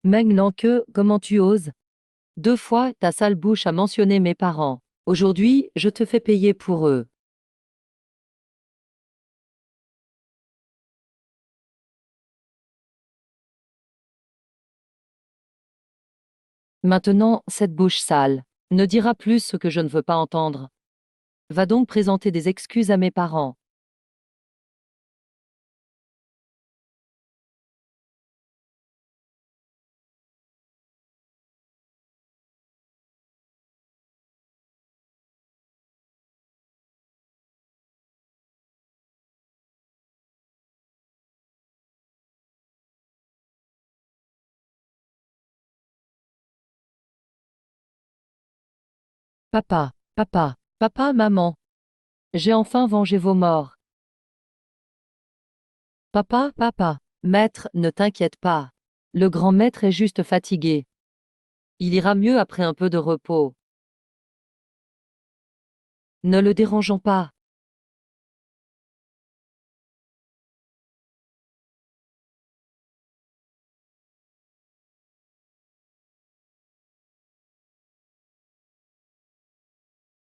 Maintenant que, comment tu oses? 2 fois, ta sale bouche a mentionné mes parents. Aujourd'hui, je te fais payer pour eux. Maintenant, cette bouche sale ne dira plus ce que je ne veux pas entendre. Va donc présenter des excuses à mes parents. Papa, papa, papa, maman. J'ai enfin vengé vos morts. Papa, papa. Maître, ne t'inquiète pas. Le grand maître est juste fatigué. Il ira mieux après un peu de repos. Ne le dérangeons pas.